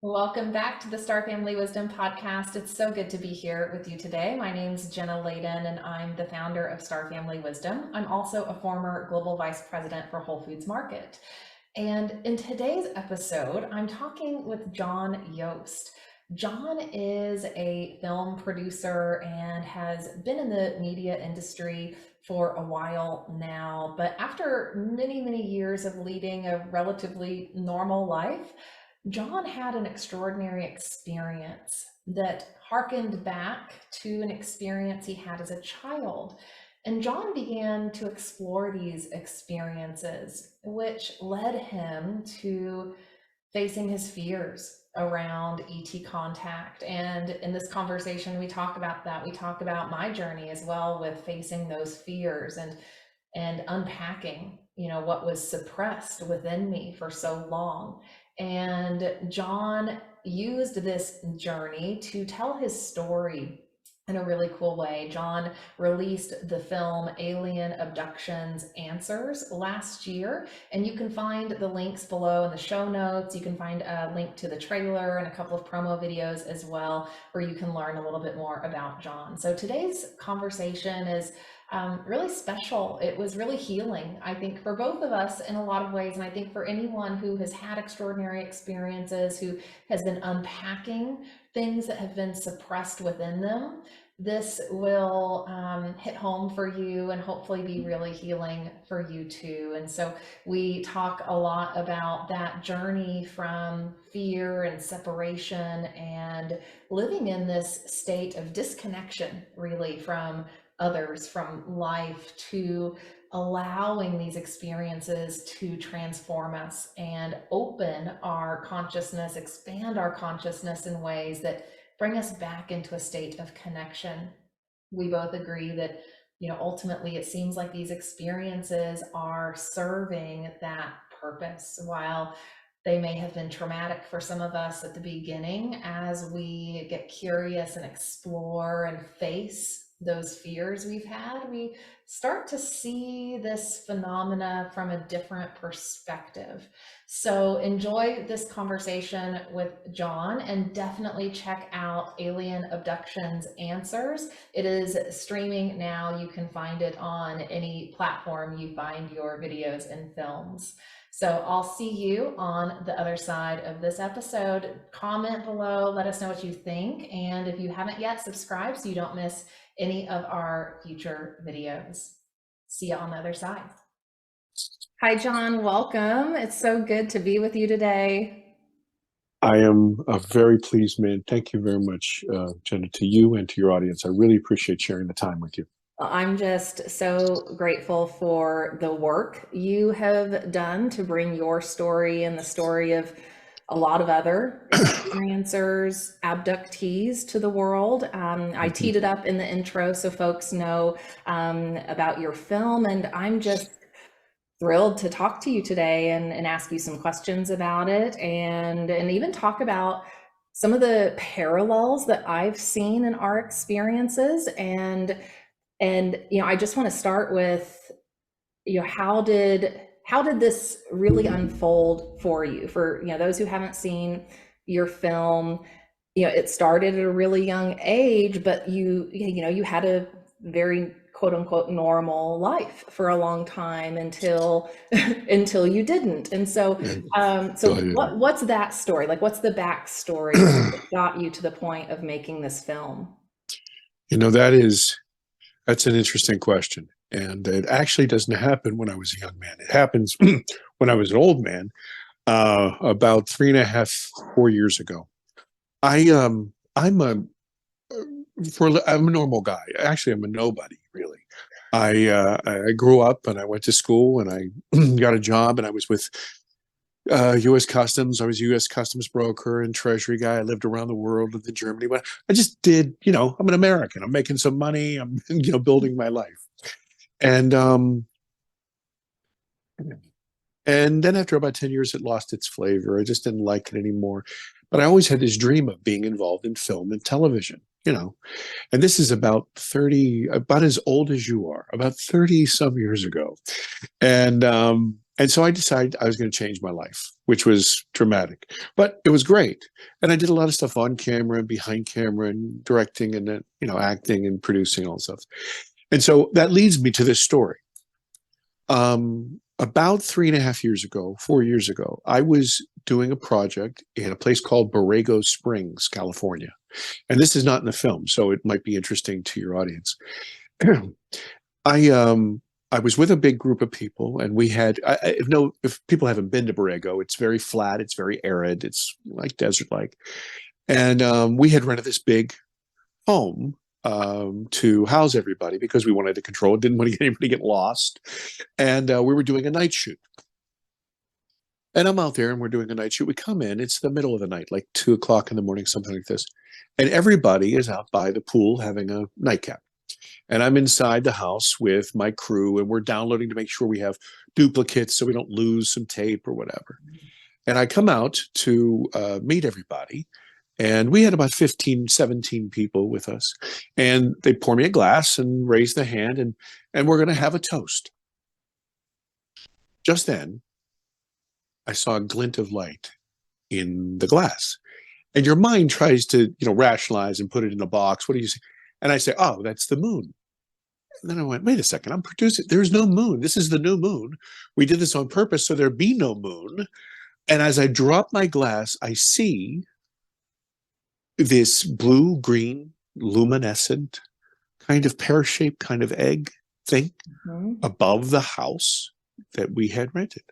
Welcome back to the Star Family Wisdom Podcast. It's so good to be here with you today. My name's Jenna and I'm the founder of Star Family Wisdom. I'm also a former global vice president for Whole Foods Market. And in today's episode, I'm talking with John Yost. John is a film producer and has been in the media industry for a while now. But after many, many years of leading a relatively normal life, John had an extraordinary experience that harkened back to an experience he had as a child. And John began to explore these experiences, which led him to facing his fears around ET contact. And in this conversation, we talk about that. We talk about my journey as well with facing those fears and unpacking, what was suppressed within me for so long. And John used this journey to tell his story in a really cool way. John released the film Alien Abductions Answers last year, and you can find the links below in the show notes. You can find a link to the trailer and a couple of promo videos as well, where you can learn a little bit more about John. So today's conversation is really special. It was really healing, I think, for both of us in a lot of ways. And I think for anyone who has had extraordinary experiences, who has been unpacking things that have been suppressed within them, this will hit home for you and hopefully be really healing for you too. And so we talk a lot about that journey from fear and separation and living in this state of disconnection, really, from others, from life, to allowing these experiences to transform us and open our consciousness, expand our consciousness in ways that bring us back into a state of connection. We both agree that, ultimately it seems like these experiences are serving that purpose. While they may have been traumatic for some of us at the beginning, as we get curious and explore and face those fears we've had, we start to see this phenomena from a different perspective. So enjoy this conversation with John, and definitely check out Alien Abductions Answers. It is streaming now. You can find it on any platform you find your videos and films. So I'll see you on the other side of this episode. Comment below, let us know what you think. And if you haven't yet, subscribe so you don't miss any of our future videos. See you on the other side. Hi, John. Welcome. It's so good to be with you today. I am a very pleased man. Thank you very much, Jenna, to you and to your audience. I really appreciate sharing the time with you. I'm just so grateful for the work you have done to bring your story and the story of a lot of other experiencers, abductees to the world. I teed it up in the intro so folks know about your film, and I'm just thrilled to talk to you today and ask you some questions about it, and even talk about some of the parallels that I've seen in our experiences. And I just want to start with, how did this really unfold for you? For those who haven't seen your film, it started at a really young age, but you had a very quote unquote normal life for a long time until you didn't. And so what's that story like? What's the backstory that got you to the point of making this film? That's an interesting question. And it actually doesn't happen when I was a young man. It happens when I was an old man, about 3.5, 4 years ago. I'm a normal guy. Actually, I'm a nobody, really. I grew up and I went to school and I got a job, and I was with U.S. Customs. I was a U.S. Customs broker and treasury guy. I lived around the world, lived in Germany. But I just did, I'm an American. I'm making some money. I'm, building my life. And then after about 10 years, it lost its flavor. I just didn't like it anymore. But I always had this dream of being involved in film and television, And this is about as old as you are, about 30 some years ago. And And so I decided I was going to change my life, which was dramatic, but it was great. And I did a lot of stuff on camera and behind camera and directing and then, acting and producing all stuff. And so that leads me to this story. About 3.5 years ago, 4 years ago, I was doing a project in a place called Borrego Springs, California. And this is not in the film, so it might be interesting to your audience. I was with a big group of people, and we had, if people haven't been to Borrego, it's very flat, it's very arid, it's like desert-like. And we had rented this big home to house everybody because we wanted to control it, didn't want to get anybody get lost. And we were doing a night shoot. And I'm out there and we're doing a night shoot. We come in, it's the middle of the night, like 2 o'clock in the morning, something like this. And everybody is out by the pool having a nightcap. And I'm inside the house with my crew, and we're downloading to make sure we have duplicates so we don't lose some tape or whatever. And I come out to meet everybody. And we had about 15, 17 people with us. And they pour me a glass and raise the hand, and we're going to have a toast. Just then, I saw a glint of light in the glass. And your mind tries to, rationalize and put it in a box. What do you say? And I say, oh, that's the moon. And then I went, wait a second, I'm producing. There's no moon. This is the new moon. We did this on purpose so there'd be no moon. And as I drop my glass, I see this blue-green, luminescent, kind of pear-shaped kind of egg thing above the house that we had rented.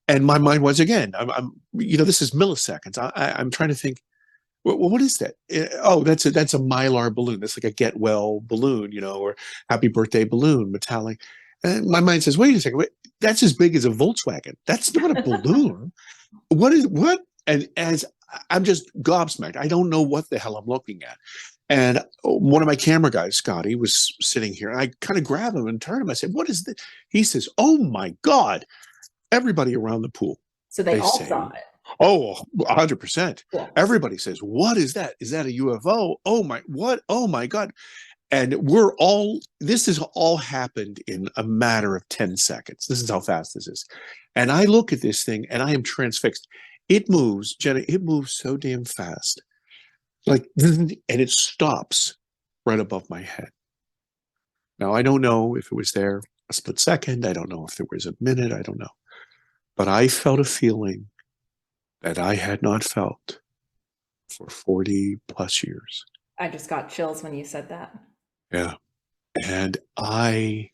And my mind was, again, this is milliseconds. I'm trying to think, well, what is that? Oh, that's a Mylar balloon. That's like a get well balloon, or happy birthday balloon, metallic. And my mind says, wait a second, that's as big as a Volkswagen. That's not a balloon. What? And as I'm just gobsmacked, I don't know what the hell I'm looking at. And one of my camera guys, Scotty, was sitting here. And I kind of grab him and turn him. I said, what is this? He says, oh my God. Everybody around the pool. So they all saw it. Oh, 100%. Yeah. Everybody says, what is that? Is that a UFO? Oh my, what? Oh my God. And this has all happened in a matter of 10 seconds. This is how fast this is. And I look at this thing and I am transfixed. It moves, Jenna, it moves so damn fast. And it stops right above my head. Now, I don't know if it was there a split second. I don't know if there was a minute. I don't know. But I felt a feeling that I had not felt for 40 plus years. I just got chills when you said that. Yeah. And I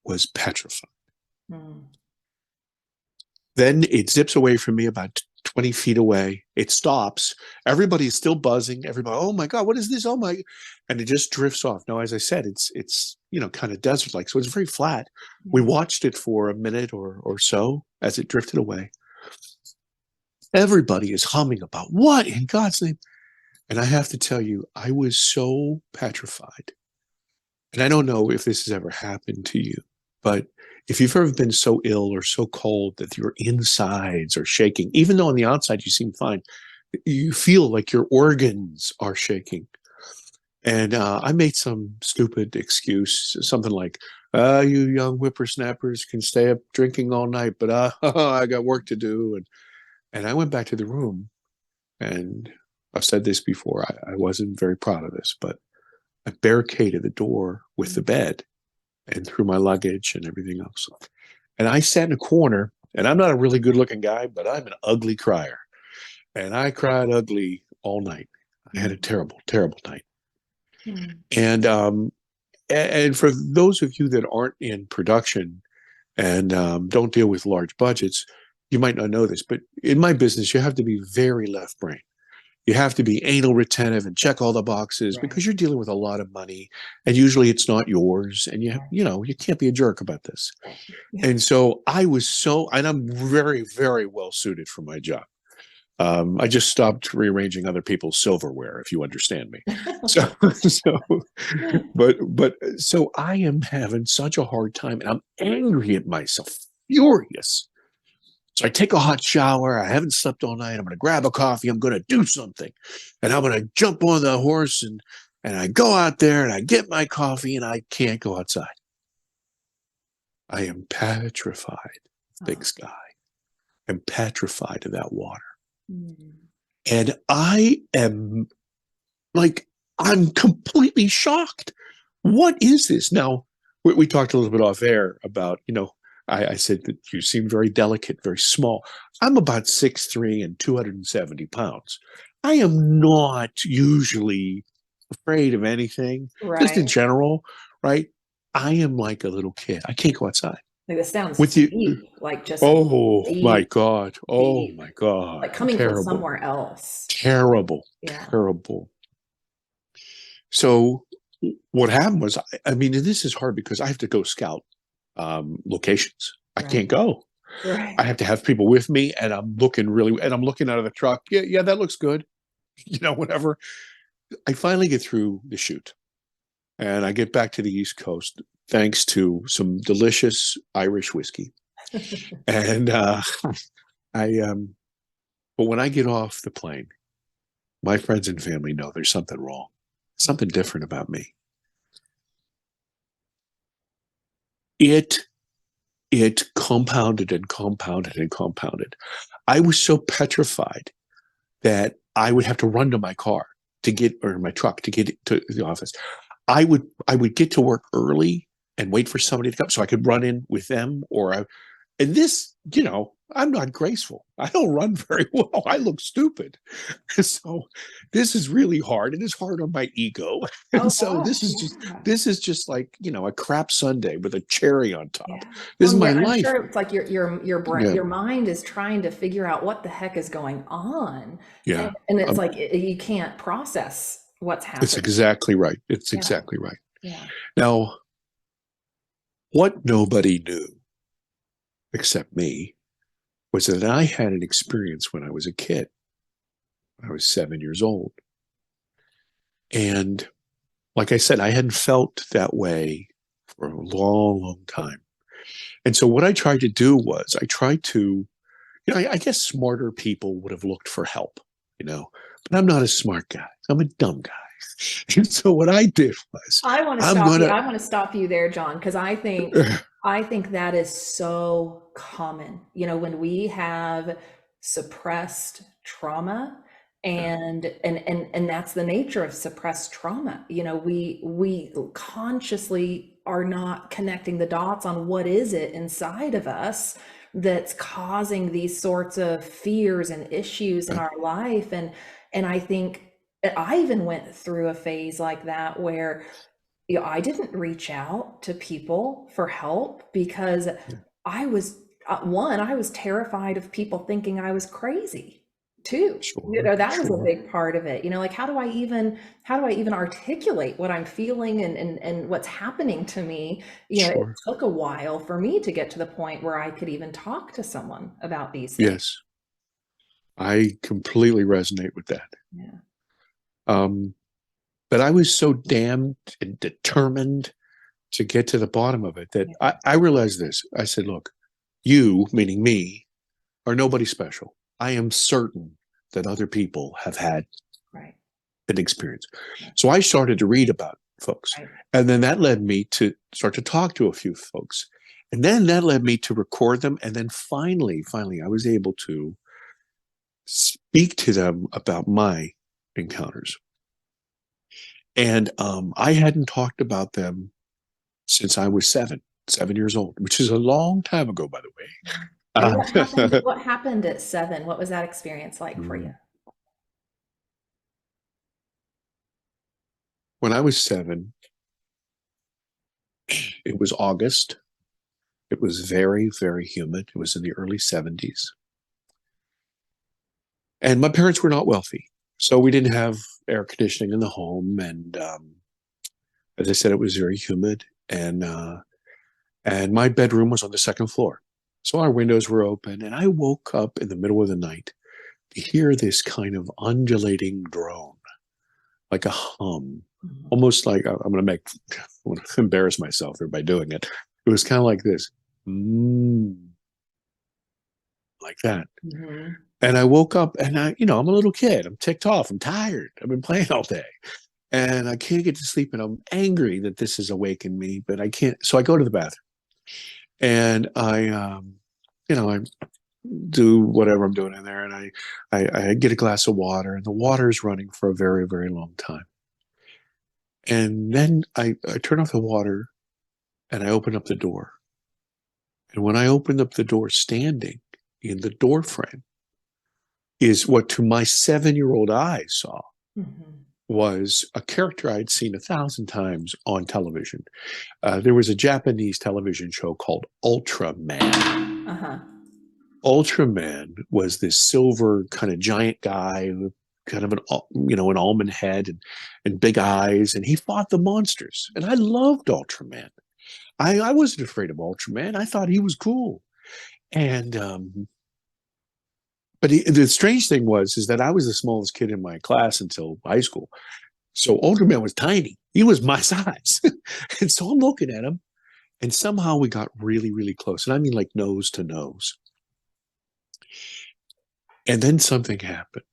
was petrified. Then it zips away from me about 20 feet away. It stops. Everybody's still buzzing. Everybody, oh my God, what is this? Oh my. And it just drifts off. Now, as I said, it's kind of desert-like. So it's very flat. We watched it for a minute or so as it drifted away. Everybody is humming about what in God's name. And I have to tell you, I was so petrified. And I don't know if this has ever happened to you, but if you've ever been so ill or so cold that your insides are shaking, even though on the outside you seem fine, you feel like your organs are shaking. And I made some stupid excuse, something like, you young whippersnappers can stay up drinking all night, but I got work to do. And I went back to the room, and I've said this before, I wasn't very proud of this, but I barricaded the door with the bed and threw my luggage and everything else. And I sat in a corner, and I'm not a really good looking guy, but I'm an ugly crier. And I cried ugly all night. I had a terrible, terrible night. And for those of you that aren't in production and don't deal with large budgets, you might not know this, but in my business, you have to be very left brain. You have to be anal retentive and check all the boxes because you're dealing with a lot of money, and usually it's not yours. And you can't be a jerk about this. And so and I'm very, very well suited for my job. I just stopped rearranging other people's silverware, if you understand me. So I am having such a hard time, and I'm angry at myself, furious. So I take a hot shower. I haven't slept all night. I'm going to grab a coffee. I'm going to do something. And I'm going to jump on the horse and I go out there and I get my coffee, and I can't go outside. I am petrified. big sky. I'm petrified of that water. Mm. And I am like, I'm completely shocked. What is this? Now, we talked a little bit off air about, I said that you seem very delicate, very small. I'm about 6'3" and 270 pounds. I am not usually afraid of anything, just in Right. general, right? I am like a little kid. I can't go outside. Like this sounds With you. deep, like just Oh my deep, God. Oh deep, my God. like coming from Terrible. somewhere else. Terrible. Yeah. Terrible. So what happened was, I mean, and this is hard because I have to go scout locations. I Right. can't go. I Right. have to have people with me, and I'm looking out of the truck. Yeah, that looks good. Whatever. I finally get through the shoot, and I get back to the East Coast thanks to some delicious Irish whiskey. And but when I get off the plane, my friends and family know there's something wrong, something different about me. It compounded and compounded and compounded. I was so petrified that I would have to run to my car or my truck to get to the office. I would get to work early and wait for somebody to come so I could run in with them, and this, I'm not graceful. I don't run very well. I look stupid. So this is really hard. And it's hard on my ego. Oh And so gosh, yeah. this is just like, a crap sundae with a cherry on top. Yeah. This is Well, my I'm life. sure it's like your brain, Yeah. your mind is trying to figure out what the heck is going on, Yeah. and it's like you can't process what's It's happening. exactly right. It's Yeah. exactly right. Yeah. Now, what nobody knew except me was that I had an experience when I was a kid. I was 7 years old. And like I said, I hadn't felt that way for a long, long time. And so what I tried to do was I guess smarter people would have looked for help, but I'm not a smart guy. I'm a dumb guy. And so what I did was, I want to I'm stop you. gonna, I want to stop you there, John, because I think that is so common. When we have suppressed trauma, and that's the nature of suppressed trauma. We consciously are not connecting the dots on what is it inside of us that's causing these sorts of fears and issues in our life. And I think I even went through a phase like that where I didn't reach out to people for help because I was I was terrified of people thinking I was crazy too. That was a sure, big part of it. Like how do I even articulate what I'm feeling and what's happening to me? It sure. took a while for me to get to the point where I could even talk to someone about these things. Yes, I completely resonate with that. Yeah. Um, but I was so damned and determined to get to the bottom of it that Yeah. I realized this. I said, look, you, meaning me, are nobody special. I am certain that other people have had Right. an experience. Yeah. So I started to read about folks. Right. And then that led me to start to talk to a few folks. And then that led me to record them. And then finally, I was able to speak to them about my encounters. And I hadn't talked about them since I was 7 years old, which is a long time ago, by the way. And what happened at 7? What was that experience like for you? When I was 7, it was August. It was very, very humid. It was in the early 70s. And my parents were not wealthy. So we didn't have air conditioning in the home. And as I said, it was very humid. And my bedroom was on the second floor. So our windows were open. And I woke up in the middle of the night to hear this kind of undulating drone, like a hum, almost like I'm going to embarrass myself here by doing it. It was kind of like this, like that. Mm-hmm. And I woke up and I'm a little kid. I'm ticked off. I'm tired. I've been playing all day and I can't get to sleep. And I'm angry that this has awakened me, but I can't. So I go to the bathroom and I I do whatever I'm doing in there, and I get a glass of water, and the water is running for a very, very long time. And then I turn off the water and I open up the door. And when I opened up the door, standing in the door frame is what to my 7-year-old eyes saw was a character I'd seen 1,000 times on television. There was a Japanese television show called Ultraman. Ultraman was this silver kind of giant guy with kind of an almond head and big eyes, and he fought the monsters. And I loved Ultraman. I wasn't afraid of Ultraman. I thought he was cool. And but the strange thing is that I was the smallest kid in my class until high school. So Ultraman was tiny. He was my size. And so I'm looking at him, and somehow we got really, really close. And I mean like nose to nose. And then something happened.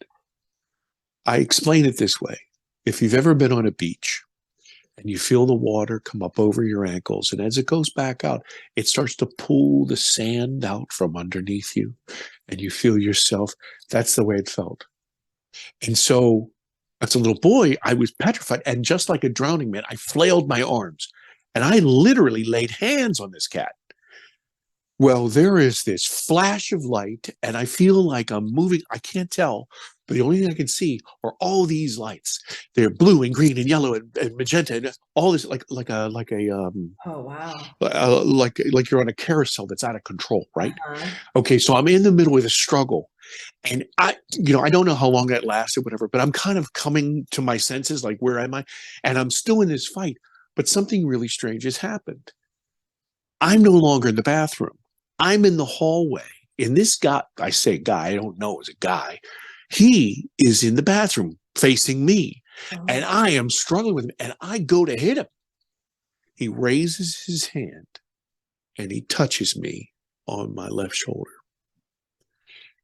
I explain it this way. If you've ever been on a beach and you feel the water come up over your ankles, and as it goes back out, it starts to pull the sand out from underneath you, and you feel yourself, that's the way it felt. And so as a little boy, I was petrified, and just like a drowning man, I flailed my arms, and I literally laid hands on this cat. Well, there is this flash of light, and I feel like I'm moving. I can't tell, but the only thing I can see are all these lights. They're blue and green and yellow and magenta and all this, like Oh, wow. like you're on a carousel that's out of control, right? Okay, so I'm in the middle of the struggle, and I don't know how long that lasted, whatever. But I'm kind of coming to my senses, like where am I? And I'm still in this fight, but something really strange has happened. I'm no longer in the bathroom. I'm in the hallway. And this guy, I say guy, I don't know, it's a guy. He is in the bathroom facing me. And I am struggling with him. And I go to hit him. He raises his hand and he touches me on my left shoulder.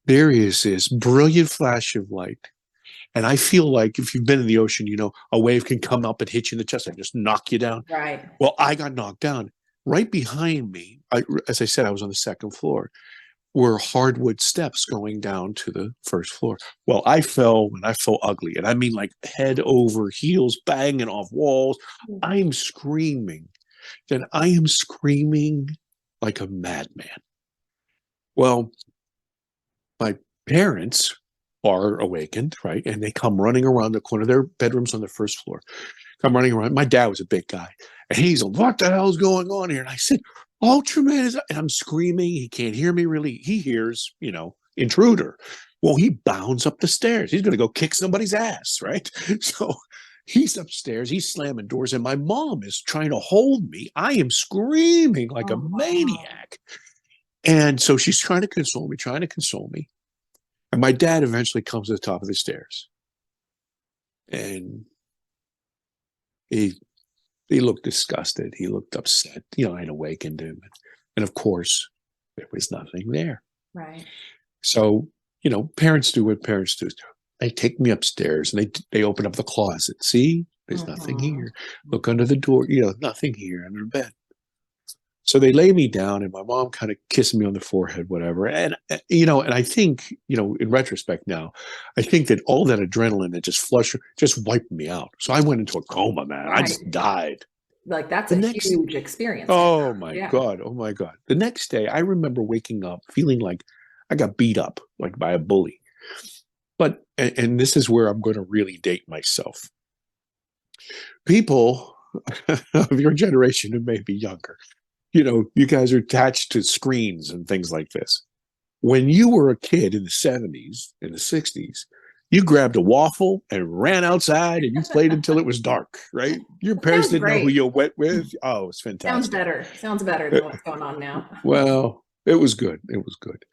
There is this brilliant flash of light. And I feel like if you've been in the ocean, a wave can come up and hit you in the chest and just knock you down. Right. Well, I got knocked down. Right behind me, as I said, I was on the second floor, were hardwood steps going down to the first floor. Well, I fell and I fell ugly. And I mean like head over heels, banging off walls. I'm screaming. Then I am screaming like a madman. Well, my parents are awakened, right? And they come running around the corner. Their bedroom's on the first floor. Come running around. My dad was a big guy. And he's like, what the hell's going on here? And I said, Ultraman is, and I'm screaming. He can't hear me really. He hears, intruder. Well, he bounds up the stairs. He's going to go kick somebody's ass, right? So he's upstairs. He's slamming doors. And my mom is trying to hold me. I am screaming like a maniac. And so she's trying to console me. And my dad eventually comes to the top of the stairs. And he looked disgusted. He looked upset. I'd awakened him. And of course, there was nothing there. Right. So, parents do what parents do. They take me upstairs and they open up the closet. See, there's nothing here. Look under the door. Nothing here under the bed. So they lay me down, and my mom kind of kissed me on the forehead, whatever. And, and I think, in retrospect now, I think that all that adrenaline that just wiped me out. So I went into a coma, man. Right. I just died. Like that's huge experience. Oh my God. Oh my God. The next day, I remember waking up feeling like I got beat up, like by a bully. But, and this is where I'm going to really date myself. People of your generation who may be younger, you guys are attached to screens and things like this. When you were a kid in the 70s, in the 60s, you grabbed a waffle and ran outside and you played until it was dark, right? Your parents didn't know who you went with. Oh, it's fantastic. Sounds better than what's going on now. Well, it was good. It was good.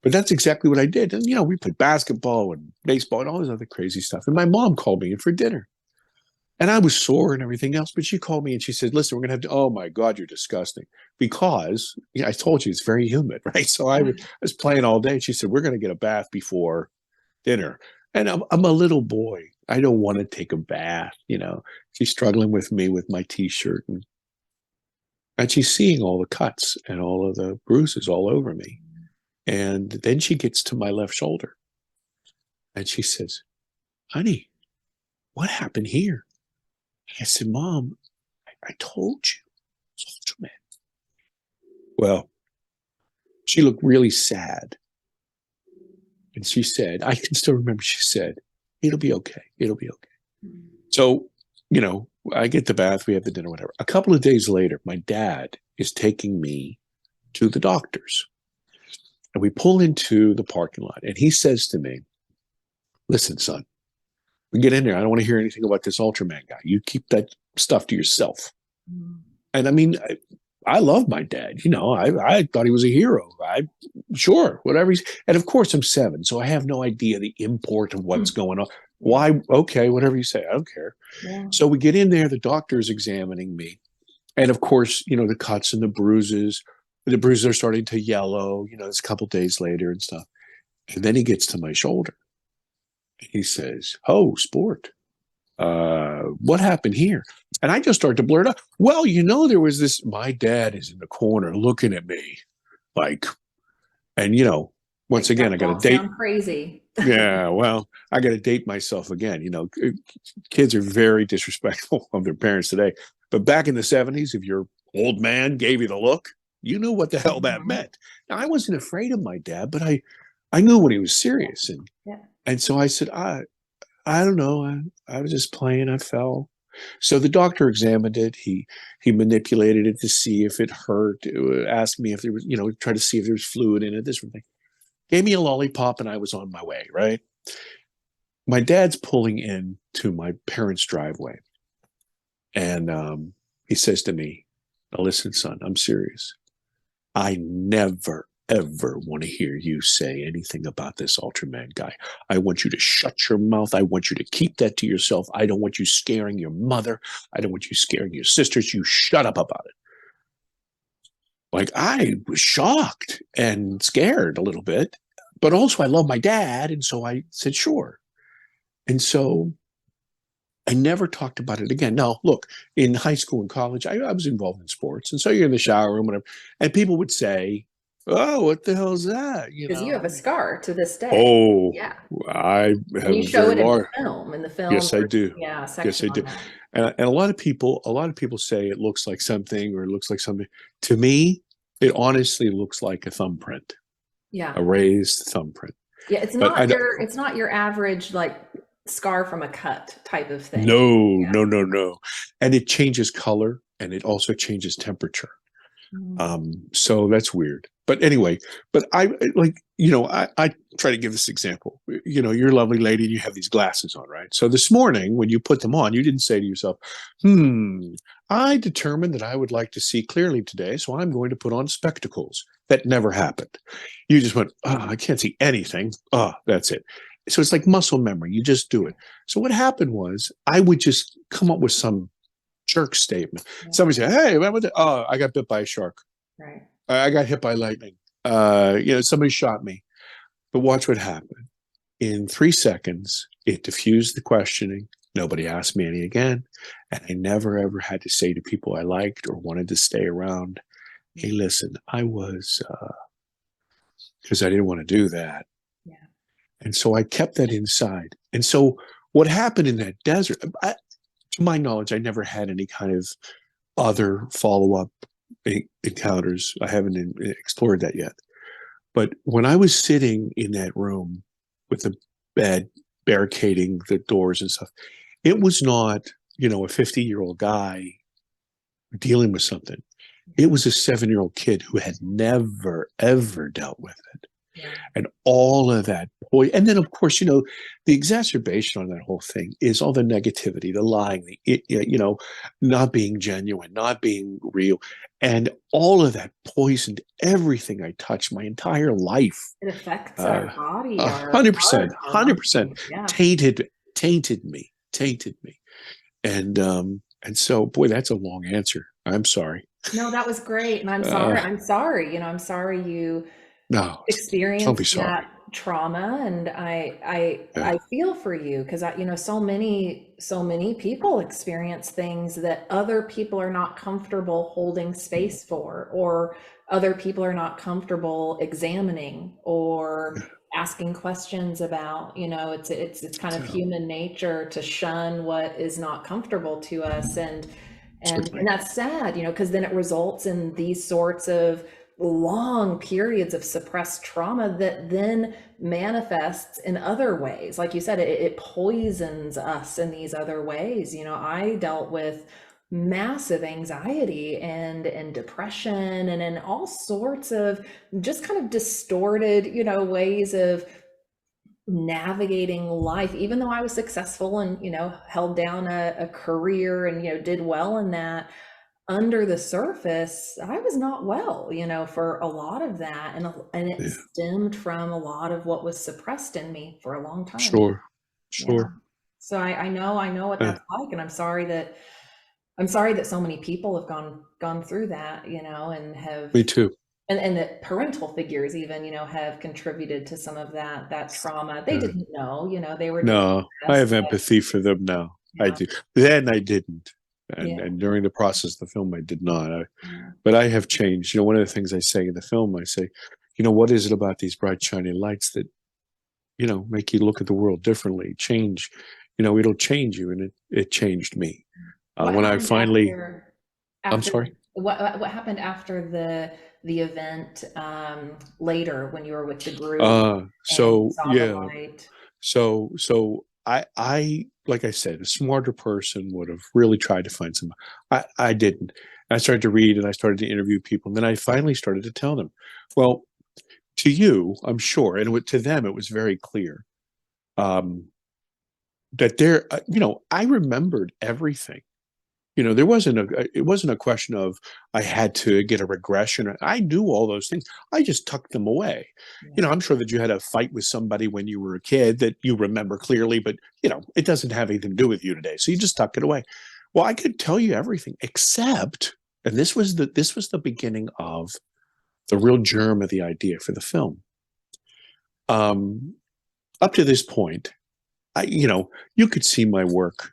But that's exactly what I did. And, we played basketball and baseball and all this other crazy stuff. And my mom called me in for dinner. And I was sore and everything else, but she called me and she said, listen, we're going to have to, oh my God, you're disgusting. Because I told you it's very humid, right? So I was playing all day. And she said, we're going to get a bath before dinner. And I'm a little boy. I don't want to take a bath, She's struggling with me with my t-shirt. And she's seeing all the cuts and all of the bruises all over me. And then she gets to my left shoulder and she says, honey, what happened here? I said, Mom, I told you it's Ultraman. Well, she looked really sad. And she said, I can still remember, she said, it'll be okay. It'll be okay. So, you know, I get the bath, we have the dinner, whatever. A couple of days later, my dad is taking me to the doctor's. And we pull into the parking lot. And he says to me, listen, son, we get in there. I don't want to hear anything about this Ultraman guy. You keep that stuff to yourself. And I mean, I love my dad. You know, I thought he was a hero. Sure, whatever he's. And of course, I'm 7, so I have no idea the import of what's going on. Why? Okay, whatever you say, I don't care. Yeah. So we get in there. The doctor's examining me, and of course, you know, the cuts and the bruises. The bruises are starting to yellow. You know, it's a couple days later and stuff. And then he gets to my shoulder. He says, "Oh, sport. What happened here?" And I just start to blurt out, well, you know, there was this, my dad is in the corner looking at me like, and you know, once again, I got to date. Sound crazy. Yeah, well, I got to date myself again. You know, kids are very disrespectful of their parents today. But back in the 70s, if your old man gave you the look, you knew what the hell that meant. Now, I wasn't afraid of my dad, but I knew when he was serious. And so I said, I don't know. I was just playing. I fell. So the doctor examined it. He manipulated it to see if it hurt. Asked me if there was, you know, try to see if there was fluid in it, this sort of thing. Gave me a lollipop and I was on my way, right? My dad's pulling in to my parents' driveway. And he says to me, now listen, son, I'm serious. I never, ever want to hear you say anything about this Ultraman guy. I want you to shut your mouth. I want you to keep that to yourself. I don't want you scaring your mother. I don't want you scaring your sisters. You shut up about it. Like, I was shocked and scared a little bit, but also I love my dad. And so I said, sure. And so I never talked about it again. Now, look, in high school and college, I was involved in sports. And so you're in the shower room, whatever. And people would say, oh, what the hell is that? Because you have a scar to this day. Oh, yeah. I have and you show it in the film. In the film, yes, I do. Yeah, yes, I do. And a lot of people say it looks like something or it looks like something. To me, it honestly looks like a thumbprint. Yeah, a raised thumbprint. Yeah, it's not your average like scar from a cut type of thing. No. And it changes color and it also changes temperature. So that's weird. But anyway, but I like, you know, I try to give this example. You know, you're a lovely lady and you have these glasses on, right? So this morning when you put them on, you didn't say to yourself, I determined that I would like to see clearly today, so I'm going to put on spectacles. That never happened. You just went, I can't see anything. That's it. So it's like muscle memory. You just do it. So what happened was I would just come up with some jerk statement. Yeah. Somebody say, hey, I got bit by a shark. Right. I got hit by lightning. You know, somebody shot me. But watch what happened. In 3 seconds, it diffused the questioning. Nobody asked me any again. And I never, ever had to say to people I liked or wanted to stay around, hey, listen, I was, because I didn't want to do that. Yeah. And so I kept that inside. And so what happened in that desert, to my knowledge, I never had any kind of other follow-up encounters. I haven't explored that yet. But when I was sitting in that room with the bed barricading the doors and stuff, it was not, you know, a 50-year-old guy dealing with something. It was a 7-year-old kid who had never, ever dealt with it. Yeah. And all of that. And then, of course, you know, the exacerbation on that whole thing is all the negativity, the lying, you know, not being genuine, not being real. And all of that poisoned everything I touched my entire life. It affects our body. 100%. Yeah. Tainted me. And so, boy, that's a long answer. I'm sorry. No, that was great. And I'm sorry. You know, I'm sorry you experienced that trauma, and Yeah, I feel for you, because so many people experience things that other people are not comfortable holding space for, or other people are not comfortable examining or asking questions about. It's kind of so human nature to shun what is not comfortable to us, and certainly. that's sad, because then it results in these sorts of long periods of suppressed trauma that then manifests in other ways. Like you said, it poisons us in these other ways. I dealt with massive anxiety and depression, and in all sorts of just kind of distorted, ways of navigating life, even though I was successful and, held down a career and, did well in that. Under the surface, I was not well, for a lot of that. And it Yeah, stemmed from a lot of what was suppressed in me for a long time. sure, Yeah. sure. So I know what Yeah, that's like. And I'm sorry that so many people have gone through that, and have, me too. and that parental figures even, have contributed to some of that trauma. They Yeah. didn't know, they were doing No, their I best, have but empathy for them now. I yeah, do. Then I didn't. yeah, And during the process of the film, I did not. yeah. But I have changed. One of the things I say in the film, I say, what is it about these bright, shiny lights that, make you look at the world differently, change, it'll change you. And it changed me. What When I happened finally, I'm after sorry. what happened after the event, later, when you were with the group and So saw the yeah, light? so like I said, a smarter person would have really tried to find some. I didn't. I started to read and I started to interview people, and then I finally started to tell them, well, to you, I'm sure, and to them, it was very clear that I remembered everything. It wasn't a question of I had to get a regression. I knew all those things. I just tucked them away. Yeah. I'm sure that you had a fight with somebody when you were a kid that you remember clearly, but it doesn't have anything to do with you today. So you just tuck it away. Well, I could tell you everything except, and this was the beginning of the real germ of the idea for the film. Um, Up to this point, you could see my work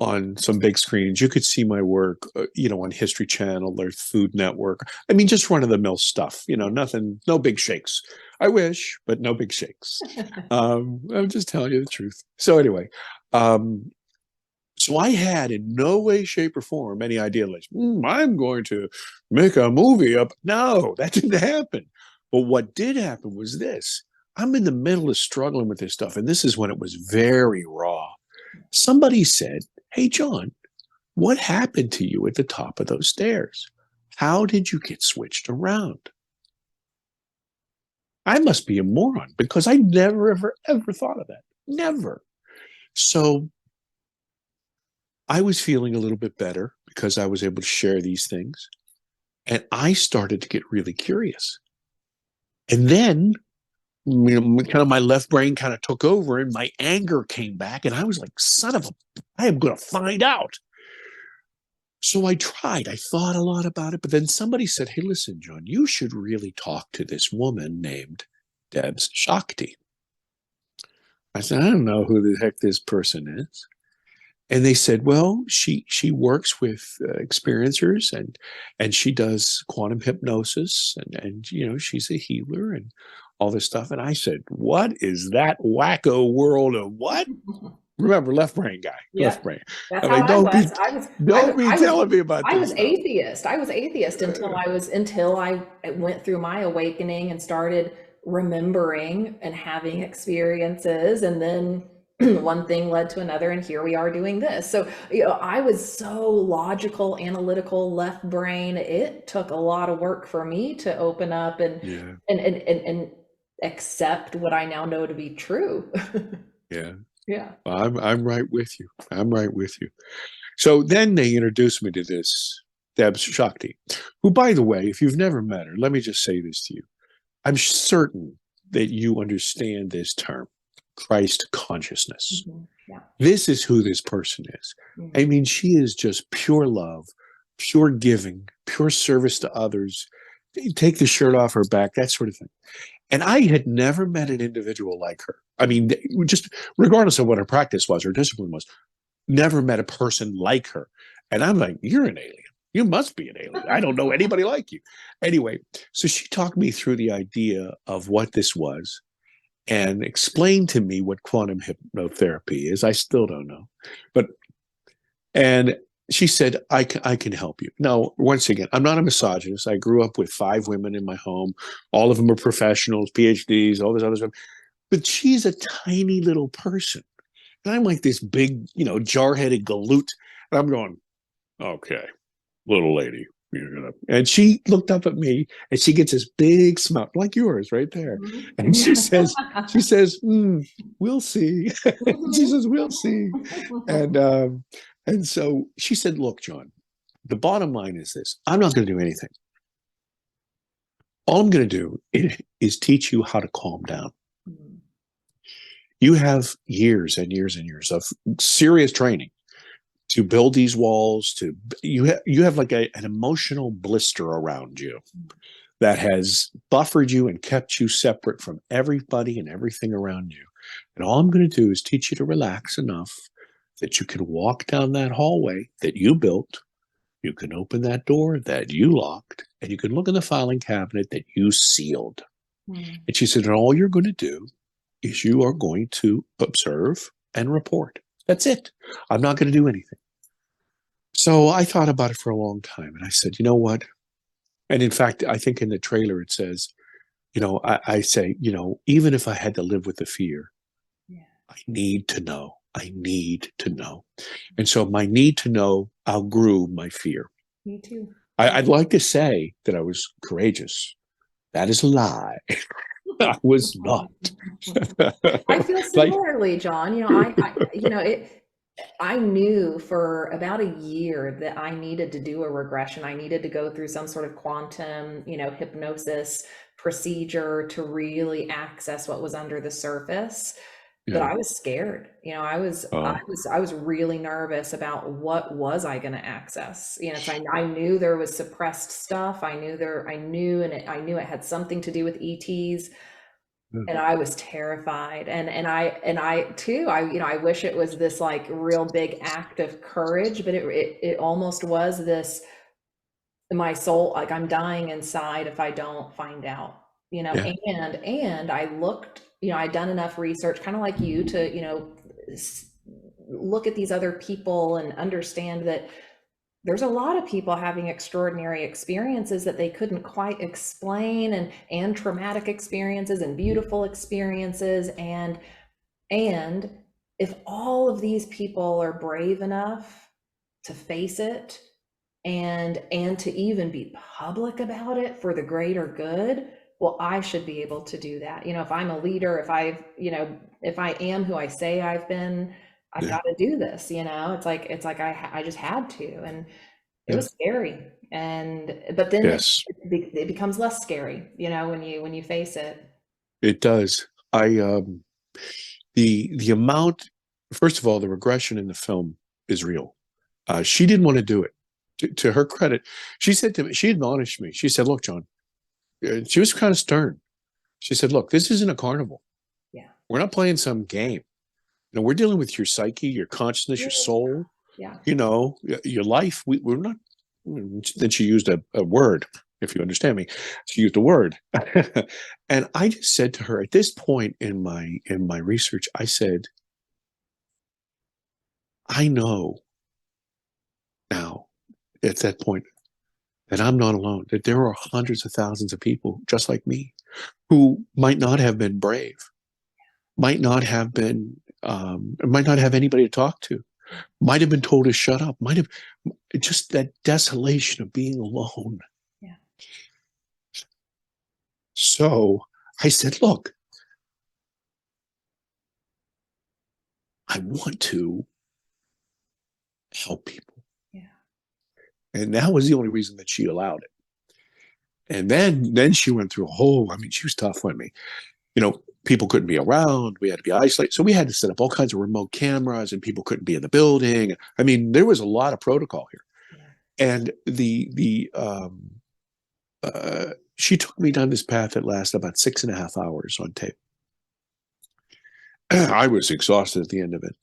on some big screens. You could see my work, on History Channel or Food Network. I mean, just run of the mill stuff. Nothing, no big shakes. I wish, but no big shakes. I'm just telling you the truth. So anyway, um, so I had in no way, shape, or form any idea like I'm going to make a movie up. No, that didn't happen. But what did happen was this. I'm in the middle of struggling with this stuff, and this is when it was very raw. Somebody said, "Hey, John, what happened to you at the top of those stairs? How did you get switched around?" I must be a moron because I never, ever, ever thought of that. Never. So I was feeling a little bit better because I was able to share these things. And I started to get really curious. And then, kind of my left brain kind of took over and my anger came back. And I was like, son of a, I am going to find out. So I tried. I thought a lot about it. But then somebody said, hey, listen, John, you should really talk to this woman named Debs Shakti. I said, I don't know who the heck this person is. And they said, well, she works with experiencers and she does quantum hypnosis and she's a healer and all this stuff. And I said, what is that wacko world of what? Remember, left brain guy, Yeah, left brain. that's I'm how like, I don't was. be I was, I don't was, be I was, telling me about I this was stuff. atheist. I was atheist until I went through my awakening and started remembering and having experiences, and then one thing led to another, and here we are doing this. So, I was so logical, analytical, left brain. It took a lot of work for me to open up and Yeah, and and and, and accept what I now know to be true. yeah. Yeah. I'm right with you. I'm right with you. So then they introduced me to this Debs Shakti, who, by the way, if you've never met her, let me just say this to you. I'm certain that you understand this term, Christ consciousness. Yeah. This is who this person is. I Mhm. mean, she is just pure love, pure giving, pure service to others. Take the shirt off her back, that sort of thing. And I had never met an individual like her. I mean, just regardless of what her practice was, her discipline was, never met a person like her. And I'm like, you're an alien. You must be an alien. I don't know anybody like you. Anyway, so she talked me through the idea of what this was and explained to me what quantum hypnotherapy is. I still don't know. But, and she said, I can help you. Now, once again, I'm not a misogynist. I grew up with 5 women in my home. All of them are professionals, PhDs, all this other stuff. But she's a tiny little person. And I'm like this big, jar-headed galoot. And I'm going, okay, little lady, you're gonna. And she looked up at me and she gets this big smile, like yours right there. And she says, we'll see. She says, we'll see. And so she said, look, John, the bottom line is this. I'm not going to do anything. All I'm going to do is teach you how to calm down. You have years and years and years of serious training to build these walls. You have like an emotional blister around you that has buffered you and kept you separate from everybody and everything around you. And all I'm going to do is teach you to relax enough that you can walk down that hallway that you built. You can open that door that you locked, and you can look in the filing cabinet that you sealed. And she said, and all you're going to do is you are going to observe and report. That's it. I'm not going to do anything. So I thought about it for a long time, and I said, you know what? And in fact, I think in the trailer it says, I say, even if I had to live with the fear, I need to know. I need to know. And so my need to know outgrew my fear. Me too. I'd like to say that I was courageous. That is a lie. I was not. I feel similarly, John. I knew for about a year that I needed to do a regression. I needed to go through some sort of quantum, hypnosis procedure to really access what was under the surface. But I was scared. I was really nervous about what was I going to access. So I knew there was suppressed stuff. I knew it had something to do with ETs. And I was terrified. And I too, I wish it was this like real big act of courage, but it almost was this, my soul, like I'm dying inside if I don't find out, and I looked, I'd done enough research, kind of like you, to, look at these other people and understand that there's a lot of people having extraordinary experiences that they couldn't quite explain, and traumatic experiences and beautiful experiences. And if all of these people are brave enough to face it and to even be public about it for the greater good, well, I should be able to do that. If I'm a leader, if I am who I say I've been, I've got to do this. It's like I just had to, and it was scary. But then it becomes less scary, when you face it. It does. The amount, first of all, the regression in the film is real. She didn't want to do it. To her credit, she said to me, she admonished me. She said, look, John, she was kind of stern. She said, look, this isn't a carnival. Yeah. We're not playing some game. We're dealing with your psyche, your consciousness, your soul, your life. We're not. Then she used a word, if you understand me. She used a word. And I just said to her at this point in my research, I said, I know now at that point that I'm not alone, that there are hundreds of thousands of people just like me who might not have been brave, might not have anybody to talk to, might have been told to shut up, might have just that desolation of being alone. Yeah. So I said, look, I want to help people. Yeah. And that was the only reason that she allowed it. And then she went through she was tough on me. People couldn't be around. We had to be isolated. So we had to set up all kinds of remote cameras, and people couldn't be in the building. There was a lot of protocol here. Yeah. And she took me down this path that lasted about 6.5 hours on tape. I was exhausted at the end of it.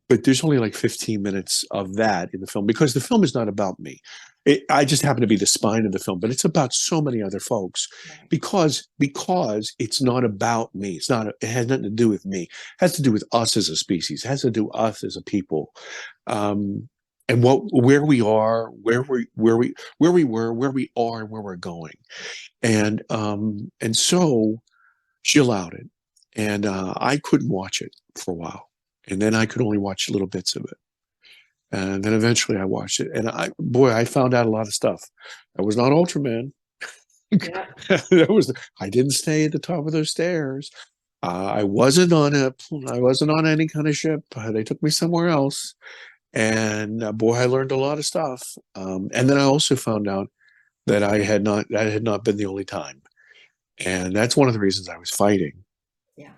But there's only like 15 minutes of that in the film because the film is not about me. I just happen to be the spine of the film, but it's about so many other folks because it's not about me. It has nothing to do with me. It has to do with us as a species. It has to do with us as a people. And where we are, where we were, where we are, and where we're going. And so she allowed it. And I couldn't watch it for a while. And then I could only watch little bits of it. And then eventually I watched it. And I found out a lot of stuff. I was not Ultraman. Yeah. I didn't stay at the top of those stairs. I wasn't on any kind of ship. They took me somewhere else. And boy, I learned a lot of stuff. And then I also found out that that had not been the only time. And that's one of the reasons I was fighting. Yeah.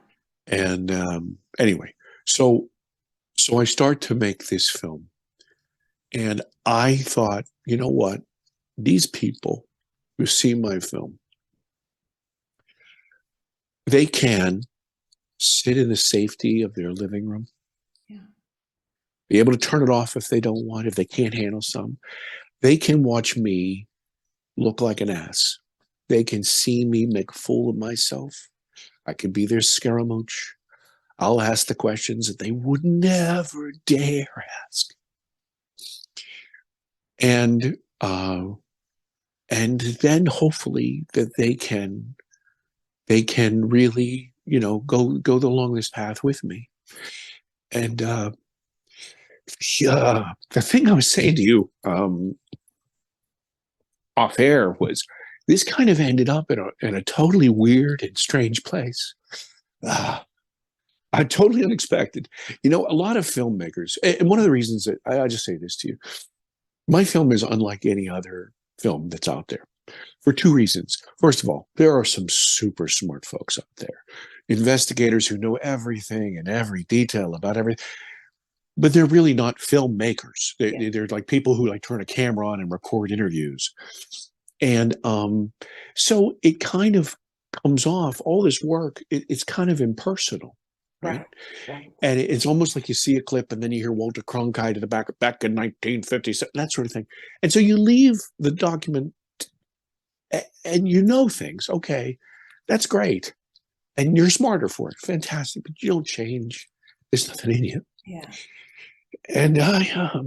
And anyway, so I start to make this film. And I thought, you know what? These people who see my film, they can sit in the safety of their living room, be able to turn it off if they don't want, if they can't handle some. They can watch me look like an ass. They can see me make a fool of myself. I can be their scaramouche. I'll ask the questions that they would never dare ask. And then hopefully that they can really, go along this path with me. And the thing I was saying to you off air was this kind of ended up in a totally weird and strange place. Totally unexpected. A lot of filmmakers, and one of the reasons that I just say this to you, my film is unlike any other film that's out there for two reasons. First of all, there are some super smart folks out there, investigators who know everything and every detail about everything, but they're really not filmmakers. They're like people who like turn a camera on and record interviews. And so it kind of comes off, all this work, it's kind of impersonal. Right. And it's almost like you see a clip and then you hear Walter Cronkite at the back in 1957, that sort of thing. And so you leave the document and things. Okay, that's great. And you're smarter for it. Fantastic. But you don't change. There's nothing in you. Yeah. And I